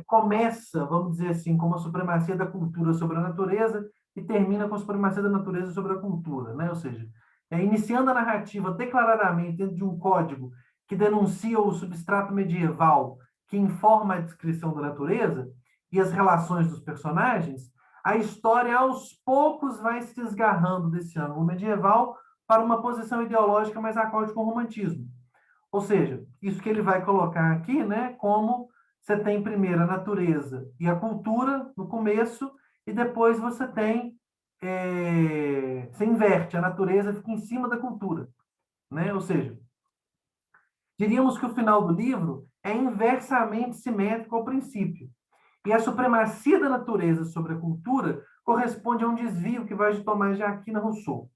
começa, vamos dizer assim, com a supremacia da cultura sobre a natureza e termina com a supremacia da natureza sobre a cultura, né? Ou seja, iniciando a narrativa declaradamente dentro de um código que denuncia o substrato medieval que informa a descrição da natureza e as relações dos personagens, a história aos poucos vai se desgarrando desse ângulo medieval para uma posição ideológica mais acorde com o romantismo. Ou seja, isso que ele vai colocar aqui, né, como você tem primeiro a natureza e a cultura no começo, e depois você tem, você inverte, a natureza fica em cima da cultura, né? Ou seja, diríamos que o final do livro é inversamente simétrico ao princípio. E a supremacia da natureza sobre a cultura corresponde a um desvio que vai de Tomás de Aquino a Rousseau. Ou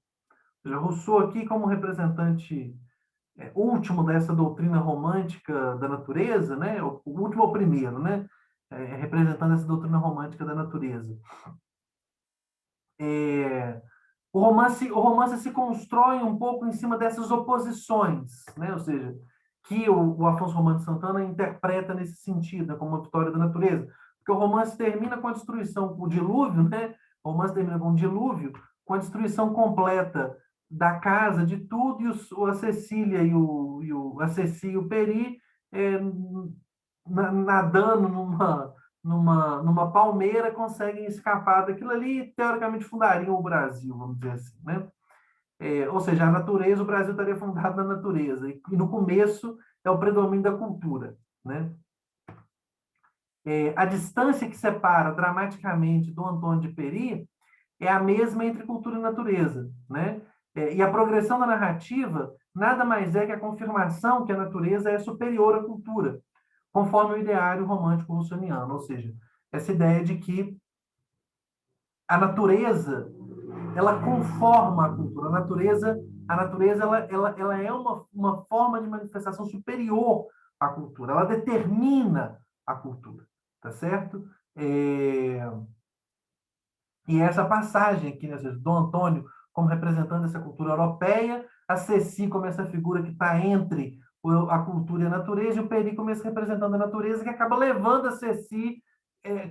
seja, Rousseau aqui como representante último dessa doutrina romântica da natureza, né? O último ou primeiro, né? Representando essa doutrina romântica da natureza. O romance se constrói um pouco em cima dessas oposições, né? Ou seja, que o Afonso Romano de Santana interpreta nesse sentido, né? Como uma vitória da natureza. Porque o romance termina com a destruição, com o dilúvio, né? O romance termina com o dilúvio, com a destruição completa da casa, de tudo, e a Cecília a Ceci e o Peri é, nadando numa palmeira, conseguem escapar daquilo ali e, teoricamente, fundariam o Brasil, vamos dizer assim, né? Ou seja, a natureza, o Brasil estaria fundado na natureza, e no começo é o predomínio da cultura, né? A distância que separa dramaticamente do Antônio de Peri é a mesma entre cultura e natureza, né? E a progressão da narrativa nada mais é que a confirmação que a natureza é superior à cultura, conforme o ideário romântico russoniano, ou seja, essa ideia de que a natureza ela conforma a cultura. A natureza ela é uma forma de manifestação superior à cultura. Ela determina a cultura, tá certo? E essa passagem aqui, né, do Antônio como representando essa cultura europeia, a Ceci como essa figura que está entre a cultura e a natureza, e o Peri como esse representando a natureza, que acaba levando a Ceci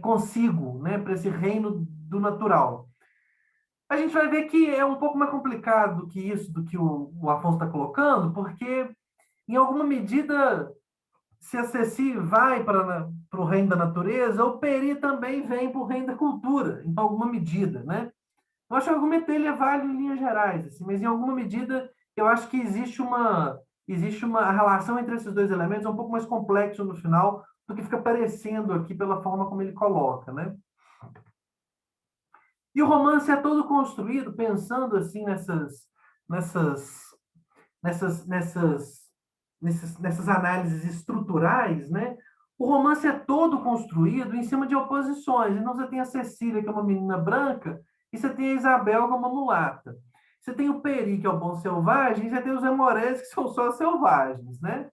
consigo, né, para esse reino do natural. A gente vai ver que é um pouco mais complicado do que isso, do que o Afonso está colocando, porque, em alguma medida, se a Ceci vai para o reino da natureza, o Peri também vem para o reino da cultura, em alguma medida, né? Eu acho que o argumento dele é válido em linhas gerais, assim, mas em alguma medida eu acho que existe uma a relação entre esses dois elementos é um pouco mais complexo no final do que fica parecendo aqui pela forma como ele coloca, né? E o romance é todo construído pensando assim nessas, nessas, nessas, nessas análises estruturais, né? O romance é todo construído em cima de oposições. Então, você tem a Cecília, que é uma menina branca, e você tem a Isabel, que é uma mulata. Você tem o Peri, que é o bom selvagem, e você tem os Amorés, que são só selvagens, né?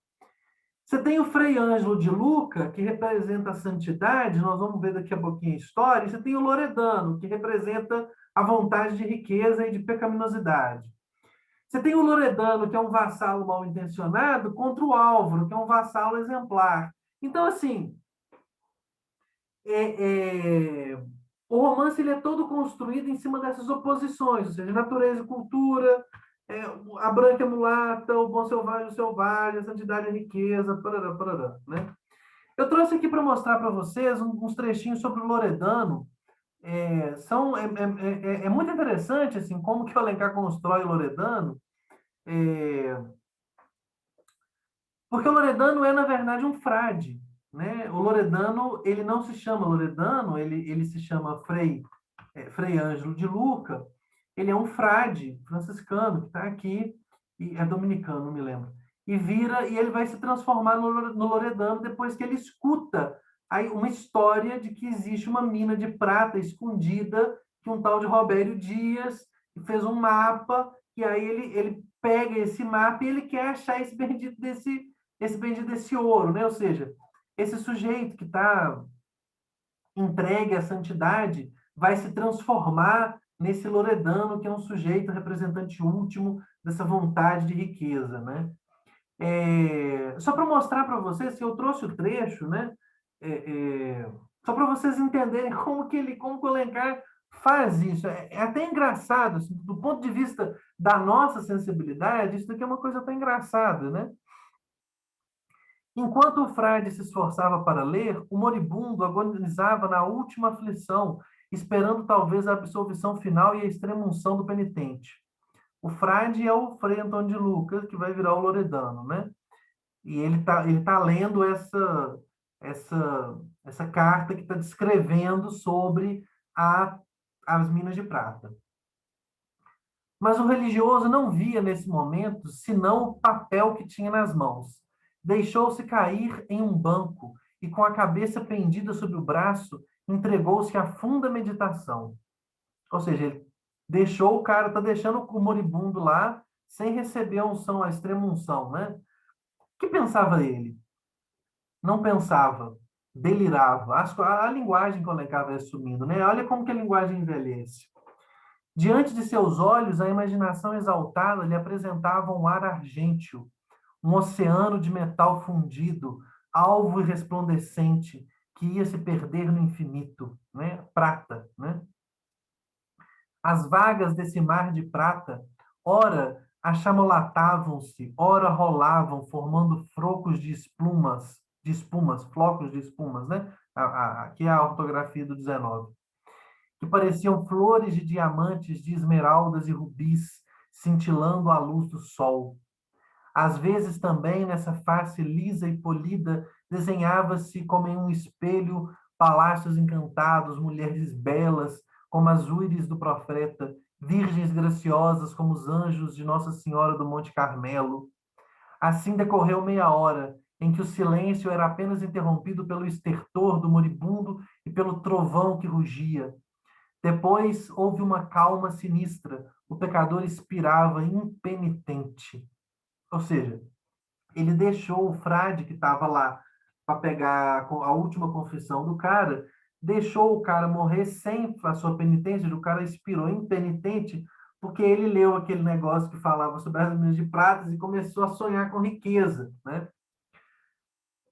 Você tem o Frei Ângelo de Luca, que representa a santidade, nós vamos ver daqui a pouquinho a história, e você tem o Loredano, que representa a vontade de riqueza e de pecaminosidade. Você tem o Loredano, que é um vassalo mal intencionado, contra o Álvaro, que é um vassalo exemplar. Então, assim, o romance ele é todo construído em cima dessas oposições, ou seja, natureza e cultura, a branca é mulata, o bom selvagem, o selvagem, a santidade é riqueza, parará, parará, né? Eu trouxe aqui para mostrar para vocês uns trechinhos sobre o Loredano. É muito interessante assim como que o Alencar constrói o Loredano, é, porque o Loredano é, na verdade, um frade, né? O Loredano, ele não se chama Loredano, ele se chama Frei Ângelo de Luca. Ele é um frade franciscano que está aqui, e é dominicano, não me lembro. E ele vai se transformar no Loredano depois que ele escuta aí uma história de que existe uma mina de prata escondida, que um tal de Robério Dias fez um mapa, e aí ele pega esse mapa e ele quer achar esse bendito desse ouro, né? Ou seja, esse sujeito que está entregue à santidade vai se transformar nesse Loredano, que é um sujeito representante último dessa vontade de riqueza, né? Só para mostrar para vocês que eu trouxe o trecho, né? É, só para vocês entenderem como que o Alencar faz isso. É até engraçado, assim, do ponto de vista da nossa sensibilidade, isso daqui é uma coisa até engraçada, né? Enquanto o frade se esforçava para ler, o moribundo agonizava na última aflição, esperando talvez a absolvição final e a extrema-unção do penitente. O frade é o Frei Antônio de Lucas, que vai virar o Loredano, né? E ele tá lendo essa carta que está descrevendo sobre a, as minas de prata. Mas o religioso não via nesse momento senão o papel que tinha nas mãos. Deixou-se cair em um banco e, com a cabeça pendida sobre o braço, entregou-se à funda meditação. Ou seja, ele deixou o cara, está deixando o moribundo lá, sem receber a unção, a extrema unção, né? O que pensava ele? Não pensava, delirava. A linguagem que o Alencar vai assumindo, né? Olha como que a linguagem envelhece. Diante de seus olhos, a imaginação exaltada lhe apresentava um ar argênteo, um oceano de metal fundido, alvo e resplandecente, que ia se perder no infinito, né? Prata, né? As vagas desse mar de prata, ora achamolatavam-se, ora rolavam, formando frocos de espumas, flocos de espumas, né? Aqui é a ortografia do 19, que pareciam flores de diamantes, de esmeraldas e rubis, cintilando à luz do sol. Às vezes também nessa face lisa e polida desenhava-se como em um espelho palácios encantados, mulheres belas como as íris do profeta, virgens graciosas como os anjos de Nossa Senhora do Monte Carmelo. Assim decorreu meia hora, em que o silêncio era apenas interrompido pelo estertor do moribundo e pelo trovão que rugia. Depois houve uma calma sinistra. O pecador expirava impenitente. Ou seja, ele deixou o frade que estava lá para pegar a última confissão do cara, deixou o cara morrer sem a sua penitência, o cara expirou impenitente, porque ele leu aquele negócio que falava sobre as minas de pratas e começou a sonhar com riqueza, né?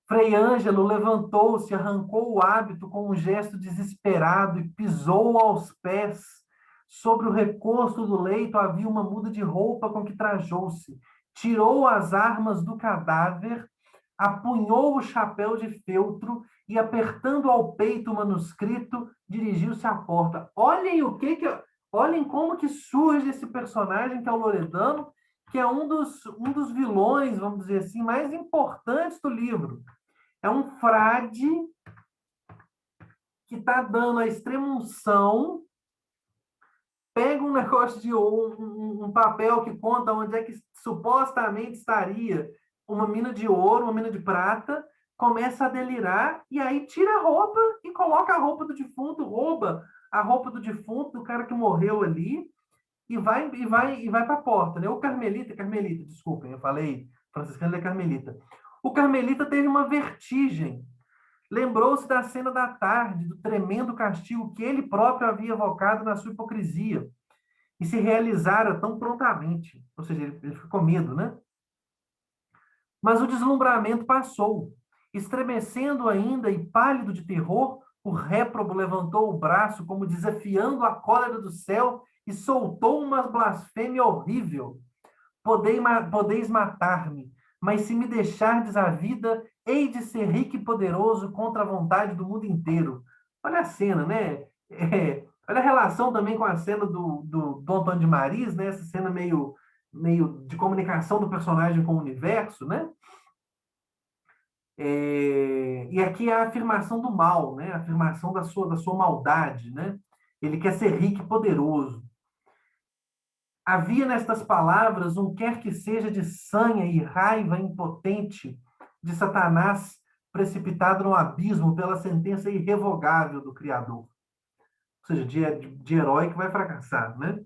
Frei Ângelo levantou-se, arrancou o hábito com um gesto desesperado e pisou aos pés. Sobre o recosto do leito havia uma muda de roupa com que trajou-se. Tirou as armas do cadáver, apunhou o chapéu de feltro e, apertando ao peito o manuscrito, dirigiu-se à porta. Olhem como que surge esse personagem que é o Loredano, que é um dos vilões, vamos dizer assim, mais importantes do livro. É um frade que está dando a extrema-unção, pega um negócio de um papel que conta onde é que supostamente estaria uma mina de ouro, uma mina de prata, começa a delirar e aí tira a roupa e coloca a roupa do defunto, rouba a roupa do defunto, do cara que morreu ali, e vai para a porta, né? O Carmelita, desculpem, eu falei franciscano é Carmelita. O Carmelita teve uma vertigem. Lembrou-se da cena da tarde, do tremendo castigo que ele próprio havia evocado na sua hipocrisia, e se realizara tão prontamente. Ou seja, ele ficou com medo, né? Mas o deslumbramento passou. Estremecendo ainda e pálido de terror, o réprobo levantou o braço como desafiando a cólera do céu e soltou uma blasfêmia horrível. Podeis matar-me, mas se me deixardes a vida, hei de ser rico e poderoso contra a vontade do mundo inteiro. Olha a cena, né? Olha a relação também com a cena do Antônio de Maris, né? Essa cena meio de comunicação do personagem com o universo, né? E aqui é a afirmação do mal, né? A afirmação da sua maldade, né? Ele quer ser rico e poderoso. Havia nestas palavras um quer que seja de sanha e raiva impotente de Satanás precipitado no abismo pela sentença irrevogável do Criador. Ou seja, de herói que vai fracassar, né?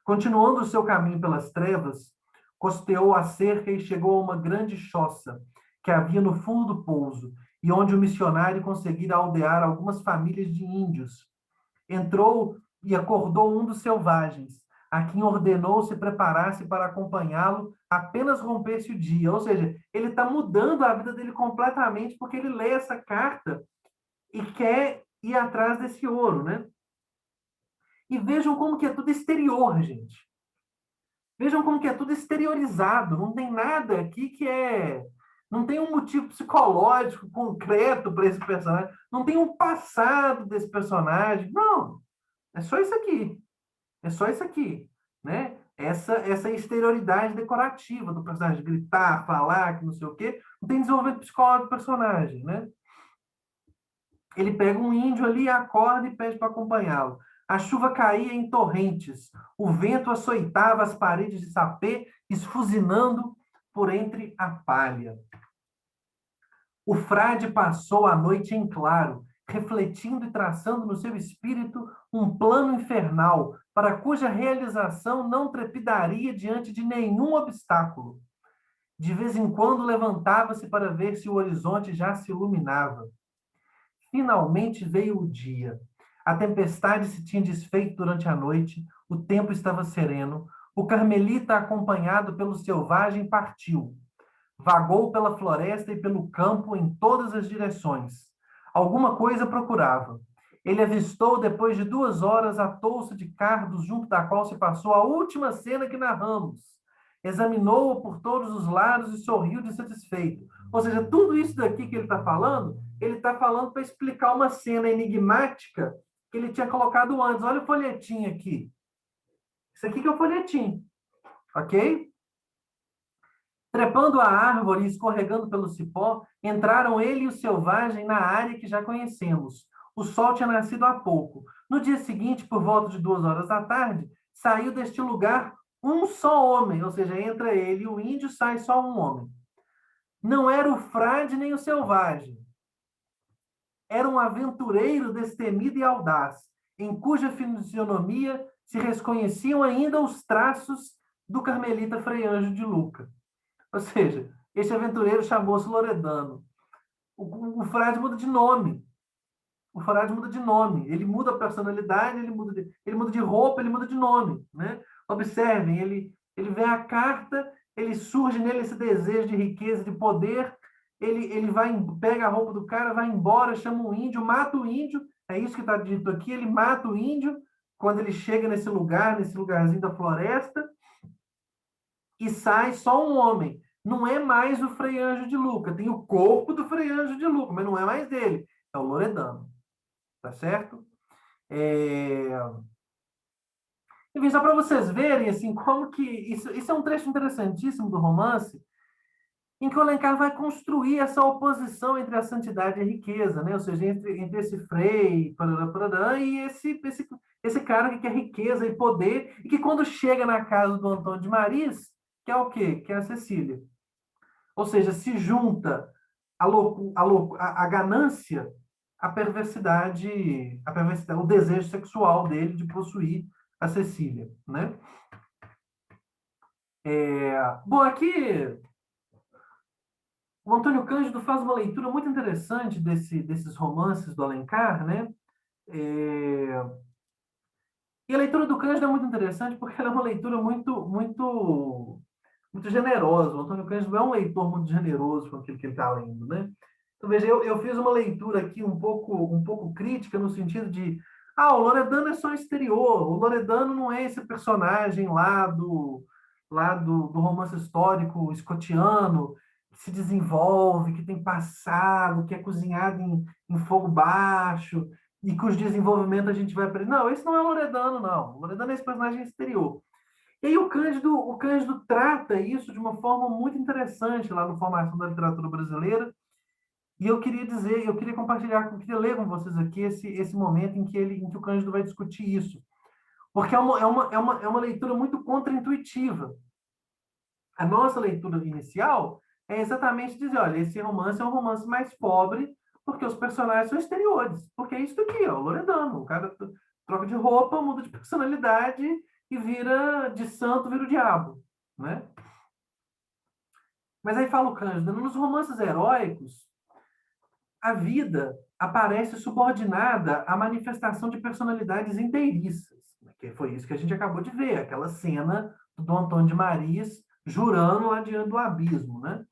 Continuando o seu caminho pelas trevas, costeou a cerca e chegou a uma grande choça que havia no fundo do pouso, e onde o missionário conseguira aldear algumas famílias de índios. Entrou e acordou um dos selvagens, a quem ordenou se preparasse para acompanhá-lo apenas rompesse o dia. Ou seja, ele está mudando a vida dele completamente porque ele lê essa carta e quer ir atrás desse ouro, né? E vejam como que é tudo exterior, gente. Vejam como que é tudo exteriorizado. Não tem nada aqui que é... Não tem um motivo psicológico concreto para esse personagem. Não tem um passado desse personagem. Não. É só isso aqui. É só isso aqui, né? Essa exterioridade decorativa do personagem, gritar, falar, que não sei o quê, não tem desenvolvimento psicológico do personagem, né? Ele pega um índio ali, acorda e pede para acompanhá-lo. A chuva caía em torrentes, o vento açoitava as paredes de sapê, esfuzinando por entre a palha. O frade passou a noite em claro, refletindo e traçando no seu espírito um plano infernal, para cuja realização não trepidaria diante de nenhum obstáculo. De vez em quando levantava-se para ver se o horizonte já se iluminava. Finalmente veio o dia. A tempestade se tinha desfeito durante a noite, o tempo estava sereno. O carmelita, acompanhado pelo selvagem, partiu. Vagou pela floresta e pelo campo em todas as direções. Alguma coisa procurava. Ele avistou, depois de 2 horas, a touça de cardos junto da qual se passou a última cena que narramos. Examinou-a por todos os lados e sorriu de satisfeito. Ou seja, tudo isso daqui que ele está falando para explicar uma cena enigmática que ele tinha colocado antes. Olha o folhetim aqui. Isso aqui que é o folhetim, ok? Trepando a árvore e escorregando pelo cipó, entraram ele e o selvagem na área que já conhecemos. O sol tinha nascido há pouco. No dia seguinte, por volta de 2 horas da tarde, saiu deste lugar um só homem, ou seja, entra ele e o índio, sai só um homem. Não era o frade nem o selvagem. Era um aventureiro destemido e audaz, em cuja fisionomia se reconheciam ainda os traços do carmelita Frei Ângelo de Luca. Ou seja, esse aventureiro chamou-se Loredano. O frade muda de nome. O frade muda de nome. Ele muda a personalidade, ele muda de roupa, ele muda de nome. Né? Observem, ele vê a carta, ele surge nele esse desejo de riqueza, de poder. Ele vai, pega a roupa do cara, vai embora, chama um índio, mata o índio. É isso que está dito aqui. Ele mata o índio quando ele chega nesse lugar, nesse lugarzinho da floresta, e sai só um homem. Não é mais o Frei Ângelo de Luca. Tem o corpo do Frei Ângelo de Luca, mas não é mais dele. É o Loredano. Tá certo? Enfim, só para vocês verem assim, como que... Isso é um trecho interessantíssimo do romance, em que o Alencar vai construir essa oposição entre a santidade e a riqueza, né? Ou seja, entre esse Frei e esse cara que quer riqueza e poder, e que quando chega na casa do Antônio de Maris, que é o quê? Que é a Cecília. Ou seja, se junta a ganância, a perversidade, o desejo sexual dele de possuir a Cecília, né? Bom, aqui o Antônio Cândido faz uma leitura muito interessante desses romances do Alencar, né? E a leitura do Cândido é muito interessante porque ela é uma leitura muito generosa. O Antônio Cândido é um leitor muito generoso com aquilo que ele está lendo, né? Então, veja, eu fiz uma leitura aqui um pouco crítica no sentido de o Loredano é só exterior, o Loredano não é esse personagem lá lá do romance histórico escotiano, que se desenvolve, que tem passado, que é cozinhado em fogo baixo, e cujo desenvolvimento a gente vai aprender. Não, esse não é o Loredano, não. O Loredano é esse personagem exterior. E aí o Cândido trata isso de uma forma muito interessante lá no Formação da Literatura Brasileira, e eu queria dizer, eu queria compartilhar, eu queria ler com vocês aqui esse momento em que o Cândido vai discutir isso. Porque é uma leitura muito contraintuitiva. A nossa leitura inicial é exatamente dizer, olha, esse romance é um romance mais pobre, porque os personagens são exteriores. Porque é isso aqui, ó, o Loredano. O cara troca de roupa, muda de personalidade e vira de santo, vira o diabo, né? Mas aí fala o Cândido, nos romances heróicos, a vida aparece subordinada à manifestação de personalidades inteiriças, que foi isso que a gente acabou de ver, aquela cena do Dom Antônio de Marias jurando lá diante do abismo, né?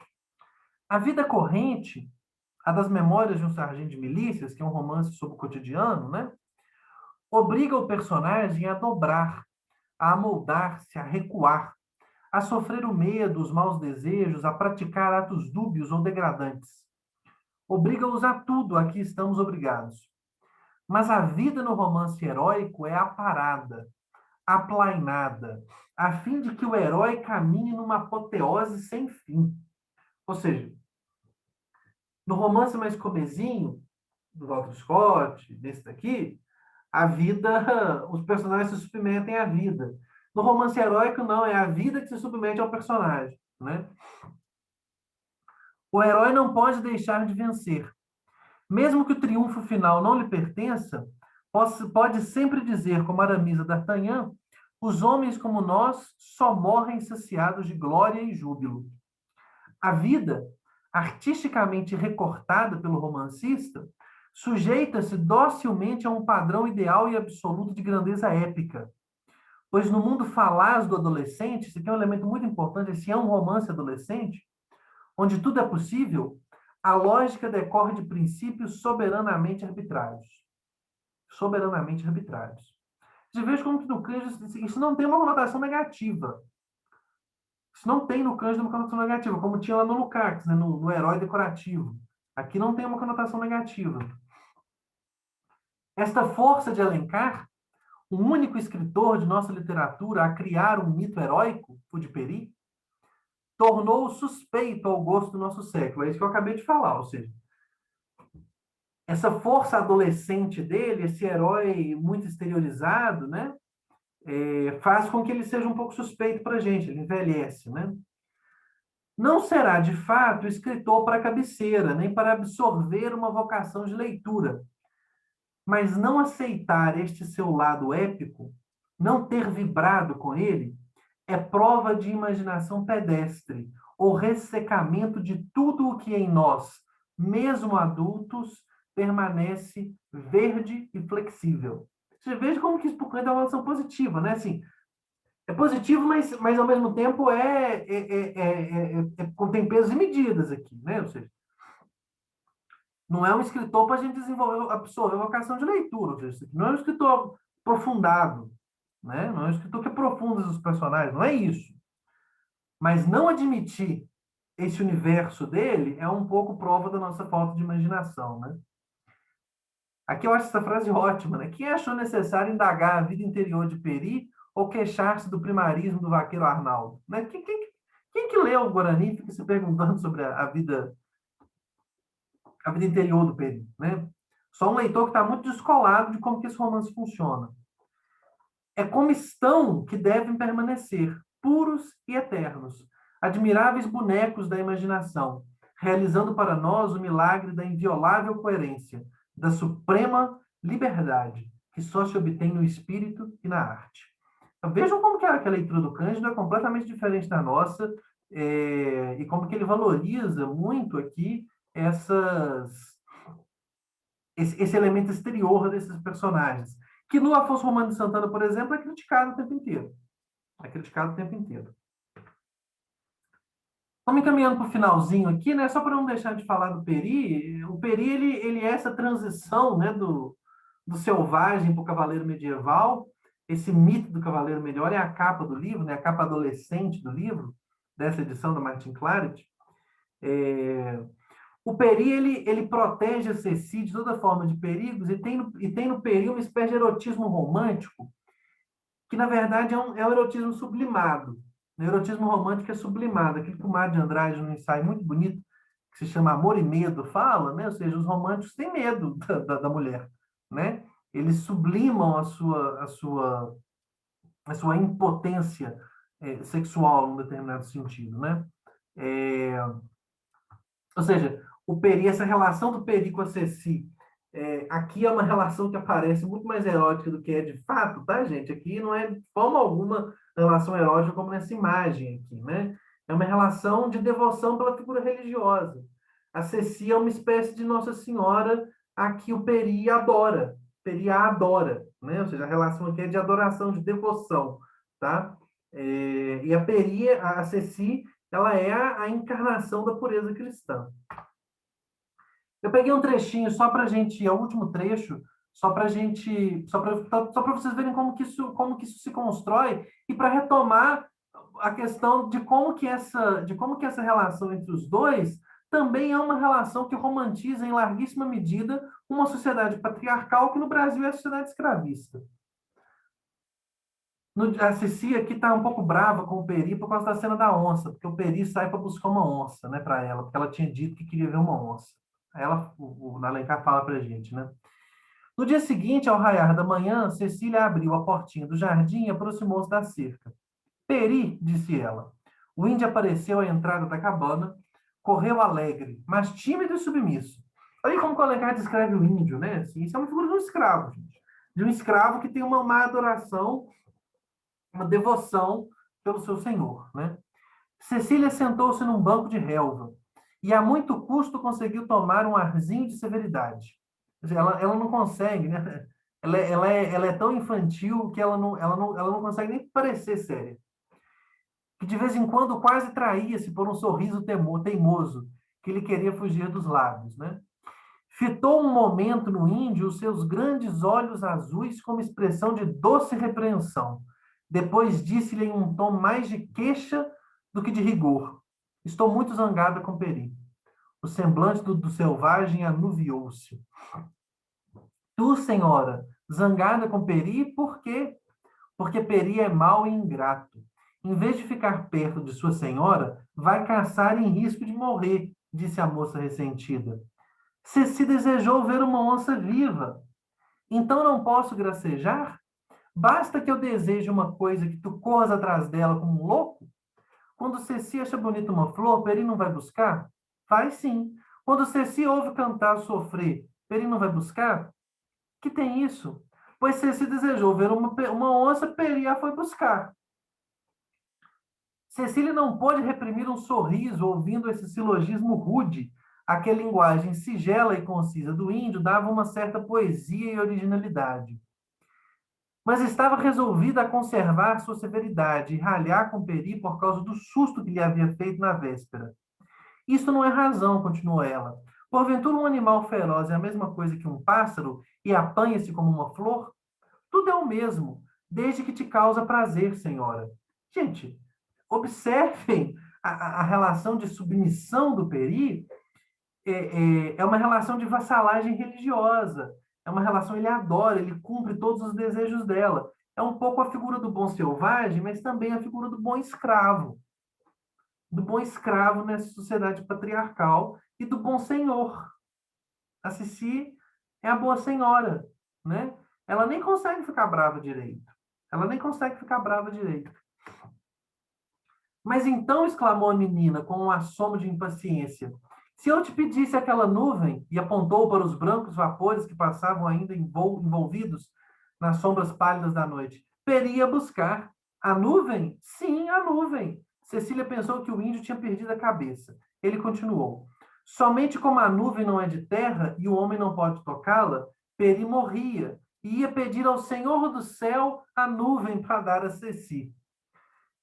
A vida corrente, a das Memórias de um Sargento de Milícias, que é um romance sobre o cotidiano, né? Obriga o personagem a dobrar, a amoldar-se, a recuar, a sofrer o medo, os maus desejos, a praticar atos dúbios ou degradantes. Obriga-os a tudo a que estamos obrigados. Mas a vida no romance heróico é aparada, aplainada, a fim de que o herói caminhe numa apoteose sem fim. Ou seja, no romance mais comezinho, do Walter Scott, desse daqui, a vida, os personagens se submetem à vida. No romance heróico, não, é a vida que se submete ao personagem, né? O herói não pode deixar de vencer. Mesmo que o triunfo final não lhe pertença, pode sempre dizer, como Aramis a D'Artagnan, os homens como nós só morrem saciados de glória e júbilo. A vida, artisticamente recortada pelo romancista, sujeita-se docilmente a um padrão ideal e absoluto de grandeza épica. Pois no mundo falaz do adolescente, esse aqui é um elemento muito importante, esse é um romance adolescente, onde tudo é possível, a lógica decorre de princípios soberanamente arbitrários. Soberanamente arbitrários. Você veja como que no Cândido isso não tem uma conotação negativa. Isso não tem no Cândido uma conotação negativa, como tinha lá no Lukács, né, no herói decorativo. Aqui não tem uma conotação negativa. Esta força de Alencar, o único escritor de nossa literatura a criar um mito heróico, o de Peri, tornou-o suspeito ao gosto do nosso século. É isso que eu acabei de falar, ou seja, essa força adolescente dele, esse herói muito exteriorizado, né, faz com que ele seja um pouco suspeito para a gente, ele envelhece, né? Não será, de fato, escritor para cabeceira, nem para absorver uma vocação de leitura, mas não aceitar este seu lado épico, não ter vibrado com ele, é prova de imaginação pedestre, ou ressecamento de tudo o que em nós, mesmo adultos, permanece verde e flexível. Você veja como que isso é uma relação positiva, né? Assim, é positivo, mas ao mesmo tempo tem pesos e medidas aqui, né? Ou seja, não é um escritor para a gente desenvolver, absorver a vocação de leitura. Ou seja, isso aqui não é um escritor aprofundado, né? Não é um escritor que aprofunda os personagens, não é isso. Mas não admitir esse universo dele é um pouco prova da nossa falta de imaginação, né? Aqui eu acho essa frase ótima, né? Quem achou necessário indagar a vida interior de Peri ou queixar-se do primarismo do vaqueiro Arnaldo? Né? Quem que lê o Guarani fica se perguntando sobre a vida interior do Peri, né? Só um leitor que está muito descolado de como que esse romance funciona. É como estão que devem permanecer, puros e eternos, admiráveis bonecos da imaginação, realizando para nós o milagre da inviolável coerência, da suprema liberdade, que só se obtém no espírito e na arte. Então, vejam como que a leitura do Cândido é completamente diferente da nossa, e como que ele valoriza muito aqui esse elemento exterior desses personagens, que no Afonso Romano de Santana, por exemplo, é criticado o tempo inteiro. É criticado o tempo inteiro. Estamos encaminhando para o finalzinho aqui, né? Só para não deixar de falar do Peri. O Peri, ele é essa transição, né, do selvagem para o cavaleiro medieval. esse mito do Cavaleiro Melhor é a capa do livro, né? A capa adolescente do livro, dessa edição da Martin Claret. O Peri, ele protege a Ceci de toda forma de perigos e tem no Peri uma espécie de erotismo romântico, que na verdade é um erotismo sublimado. O erotismo romântico é sublimado. Aquilo que o Mário de Andrade, num ensaio muito bonito, que se chama Amor e Medo, fala, né? Ou seja, os românticos têm medo da mulher, né? Eles sublimam a sua impotência sexual, num determinado sentido, né? É, ou seja, o Peri, essa relação do Peri com a Ceci, aqui é uma relação que aparece muito mais erótica do que é de fato, tá, gente? Aqui não é de forma alguma relação erótica como nessa imagem aqui, né? É uma relação de devoção pela figura religiosa. A Ceci é uma espécie de Nossa Senhora a que o Peri adora. O Peri a adora, né? Ou seja, a relação aqui é de adoração, de devoção, tá? E a Peri, a Ceci, ela é a encarnação da pureza cristã. Eu peguei um trechinho só para a gente, é o último trecho, só para vocês verem como que isso se constrói e para retomar a questão de como que essa relação entre os dois também é uma relação que romantiza em larguíssima medida uma sociedade patriarcal que no Brasil é a sociedade escravista. A Ceci aqui está um pouco brava com o Peri por causa da cena da onça, porque o Peri sai para buscar uma onça, né, para ela, porque ela tinha dito que queria ver uma onça. Aí o Alencar fala para a gente, né? No dia seguinte, ao raiar da manhã, Cecília abriu a portinha do jardim e aproximou-se da cerca. Peri, disse ela. O índio apareceu à entrada da cabana, correu alegre, mas tímido e submisso. Olha como o Alencar descreve o índio, né? Assim, isso é uma figura de um escravo, gente. De um escravo que tem uma má adoração, uma devoção pelo seu senhor, né? Cecília sentou-se num banco de relva e a muito custo conseguiu tomar um arzinho de severidade. Ela não consegue, né? Ela é tão infantil que ela não consegue nem parecer séria. Que de vez em quando quase traía-se por um sorriso teimoso que lhe queria fugir dos lábios, né? Fitou um momento no índio os seus grandes olhos azuis com uma expressão de doce repreensão. Depois disse-lhe em um tom mais de queixa do que de rigor: Estou muito zangada com Peri. O semblante do selvagem anuviou-se. Tu, senhora, zangada com Peri, por quê? Porque Peri é mau e ingrato. Em vez de ficar perto de sua senhora, vai caçar em risco de morrer, disse a moça ressentida. Ceci desejou ver uma onça viva. Então não posso gracejar? Basta que eu deseje uma coisa que tu corras atrás dela como um louco? Quando Ceci acha bonita uma flor, Peri não vai buscar? Vai sim. Quando Ceci ouve cantar sofrer, Peri não vai buscar? Que tem isso? Pois Ceci desejou ver uma onça, Peri a foi buscar. Cecília não pôde reprimir um sorriso ouvindo esse silogismo rude, a que a linguagem sigela e concisa do índio dava uma certa poesia e originalidade. Mas estava resolvida a conservar sua severidade e ralhar com Peri por causa do susto que lhe havia feito na véspera. Isso não é razão, continuou ela. Porventura um animal feroz é a mesma coisa que um pássaro e apanha-se como uma flor? Tudo é o mesmo, desde que te causa prazer, senhora. Gente, observem a relação de submissão do Peri, é uma relação de vassalagem religiosa. É uma relação, ele adora, ele cumpre todos os desejos dela. É um pouco a figura do bom selvagem, mas também a figura do bom escravo. Do bom escravo nessa sociedade patriarcal e do bom senhor. A Cici é a boa senhora, né? Ela nem consegue ficar brava direito. Ela nem consegue ficar brava direito. Mas então, exclamou a menina com um assomo de impaciência, se eu te pedisse aquela nuvem, e apontou para os brancos vapores que passavam ainda envolvidos nas sombras pálidas da noite, peria buscar. A nuvem? Sim, a nuvem. Cecília pensou que o índio tinha perdido a cabeça. Ele continuou. Somente como a nuvem não é de terra e o homem não pode tocá-la, Peri morria e ia pedir ao Senhor do céu a nuvem para dar a Ceci.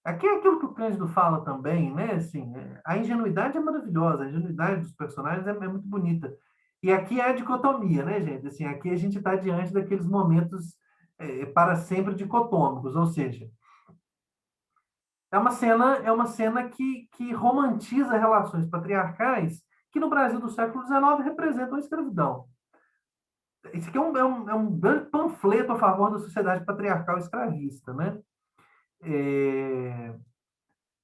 Aqui é aquilo que o Cândido fala também, né? Assim, a ingenuidade é maravilhosa, a ingenuidade dos personagens é muito bonita. E aqui é a dicotomia, né, gente? Assim, aqui a gente está diante daqueles momentos para sempre dicotômicos, ou seja, é uma cena que romantiza relações patriarcais que no Brasil do século XIX representam a escravidão. Isso aqui é um grande panfleto a favor da sociedade patriarcal escravista, né? É,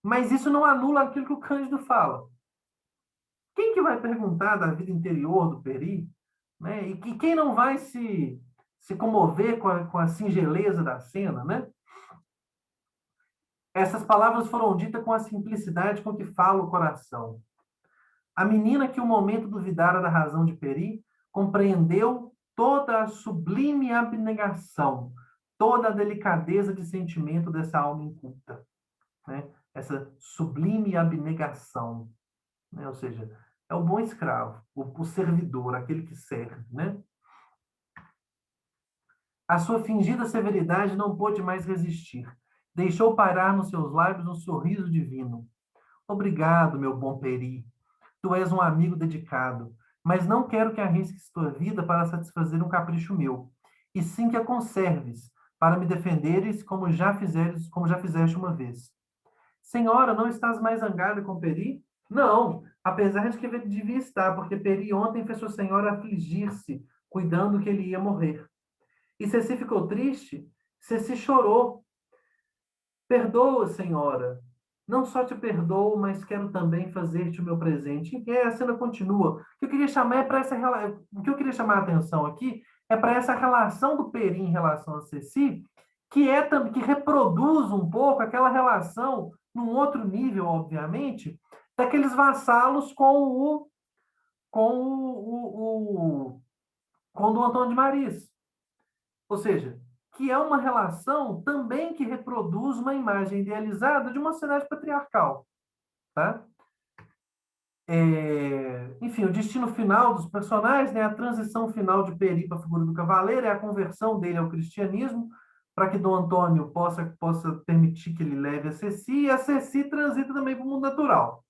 mas isso não anula aquilo que o Cândido fala. Quem que vai perguntar da vida interior do Peri? Né? E quem não vai se comover com a singeleza da cena, né? Essas palavras foram ditas com a simplicidade com que fala o coração. A menina que o momento duvidara da razão de Peri compreendeu toda a sublime abnegação, toda a delicadeza de sentimento dessa alma inculta, né? Essa sublime abnegação, né? Ou seja, é o bom escravo, o servidor, aquele que serve, né? A sua fingida severidade não pôde mais resistir. Deixou parar nos seus lábios um sorriso divino. Obrigado, meu bom Peri. Tu és um amigo dedicado, mas não quero que arrisques tua vida para satisfazer um capricho meu, e sim que a conserves, para me defenderes como já fizeste uma vez. Senhora, não estás mais zangada com Peri? Não, apesar de que devia estar, porque Peri ontem fez sua senhora afligir-se, cuidando que ele ia morrer. E Ceci ficou triste? Ceci chorou. Perdoa, senhora. Não só te perdoo, mas quero também fazer-te o meu presente. E a cena continua. O que eu queria chamar é para essa o que eu queria chamar a atenção aqui é para essa relação do Peri em relação a Ceci, que reproduz um pouco aquela relação num outro nível, obviamente, daqueles vassalos com o Dom Antônio de Maris. Ou seja, que é uma relação também que reproduz uma imagem idealizada de uma sociedade patriarcal, tá? Enfim, o destino final dos personagens, né, a transição final de Peri para a figura do cavaleiro, é a conversão dele ao cristianismo, para que Dom Antônio possa permitir que ele leve a Ceci, e a Ceci transita também para o mundo natural,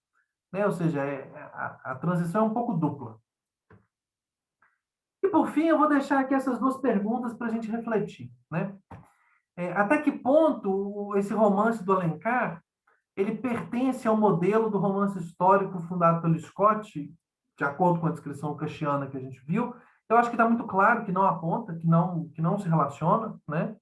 né? Ou seja, a transição é um pouco dupla. E por fim, eu vou deixar aqui essas duas perguntas para a gente refletir, né? Até que ponto esse romance do Alencar ele pertence ao modelo do romance histórico fundado pelo Scott, de acordo com a descrição castiana que a gente viu? Eu acho que está muito claro que não aponta, que não se relaciona, né?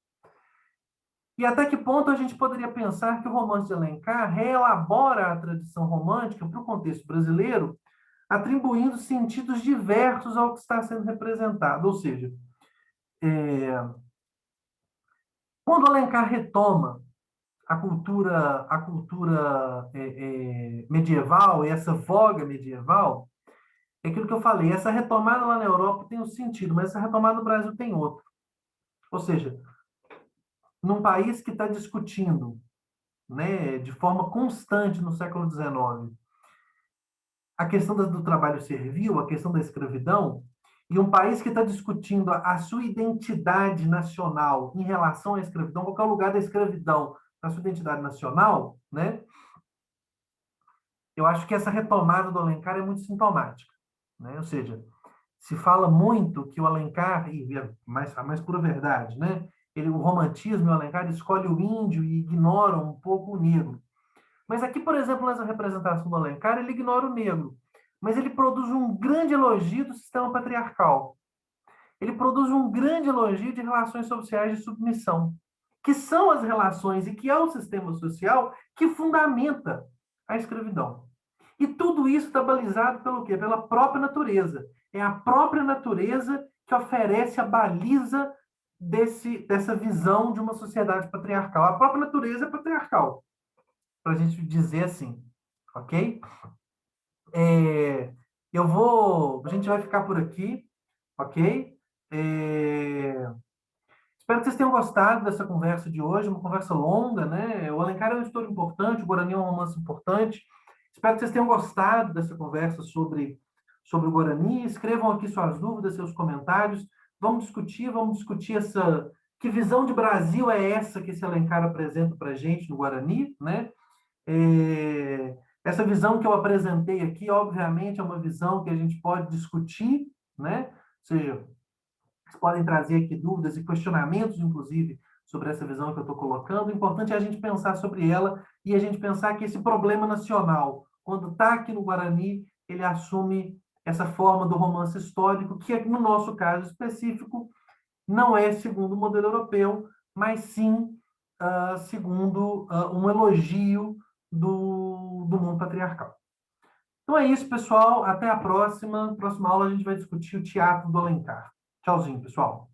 E até que ponto a gente poderia pensar que o romance de Alencar reelabora a tradição romântica para o contexto brasileiro, atribuindo sentidos diversos ao que está sendo representado? Ou seja, quando Alencar retoma a cultura medieval e essa voga medieval, é aquilo que eu falei, essa retomada lá na Europa tem um sentido, mas essa retomada no Brasil tem outro. Ou seja, num país que está discutindo, né, de forma constante no século XIX, a questão do trabalho servil, a questão da escravidão, e um país que está discutindo a sua identidade nacional em relação à escravidão, qual é o lugar da escravidão na sua identidade nacional, né? Eu acho que essa retomada do Alencar é muito sintomática, né? Ou seja, se fala muito que o Alencar, e a mais pura verdade, né? O romantismo, o Alencar escolhe o índio e ignora um pouco o negro. Mas aqui, por exemplo, nessa representação do Alencar, ele ignora o negro, mas ele produz um grande elogio do sistema patriarcal. Ele produz um grande elogio de relações sociais de submissão, que são as relações e que é o sistema social que fundamenta a escravidão. E tudo isso está balizado pelo quê? Pela própria natureza. É a própria natureza que oferece a baliza dessa visão de uma sociedade patriarcal. A própria natureza é patriarcal, para a gente dizer assim, ok? A gente vai ficar por aqui, ok? É, espero que vocês tenham gostado dessa conversa de hoje, uma conversa longa, né? O Alencar é uma história importante, o Guarani é um romance importante. Espero que vocês tenham gostado dessa conversa sobre o Guarani. Escrevam aqui suas dúvidas, seus comentários. Vamos discutir que visão de Brasil é essa que esse Alencar apresenta para a gente no Guarani, né? Essa visão que eu apresentei aqui, obviamente, é uma visão que a gente pode discutir, né? Ou seja, Vocês podem trazer aqui dúvidas e questionamentos, inclusive, sobre essa visão que eu estou colocando. O importante é a gente pensar sobre ela e a gente pensar que esse problema nacional, quando está aqui no Guarani, ele assume essa forma do romance histórico, que no nosso caso específico não é segundo o modelo europeu, mas sim segundo um elogio do mundo patriarcal. Então é isso, pessoal. Até a próxima. Próxima aula a gente vai discutir o teatro do Alencar. Tchauzinho, pessoal.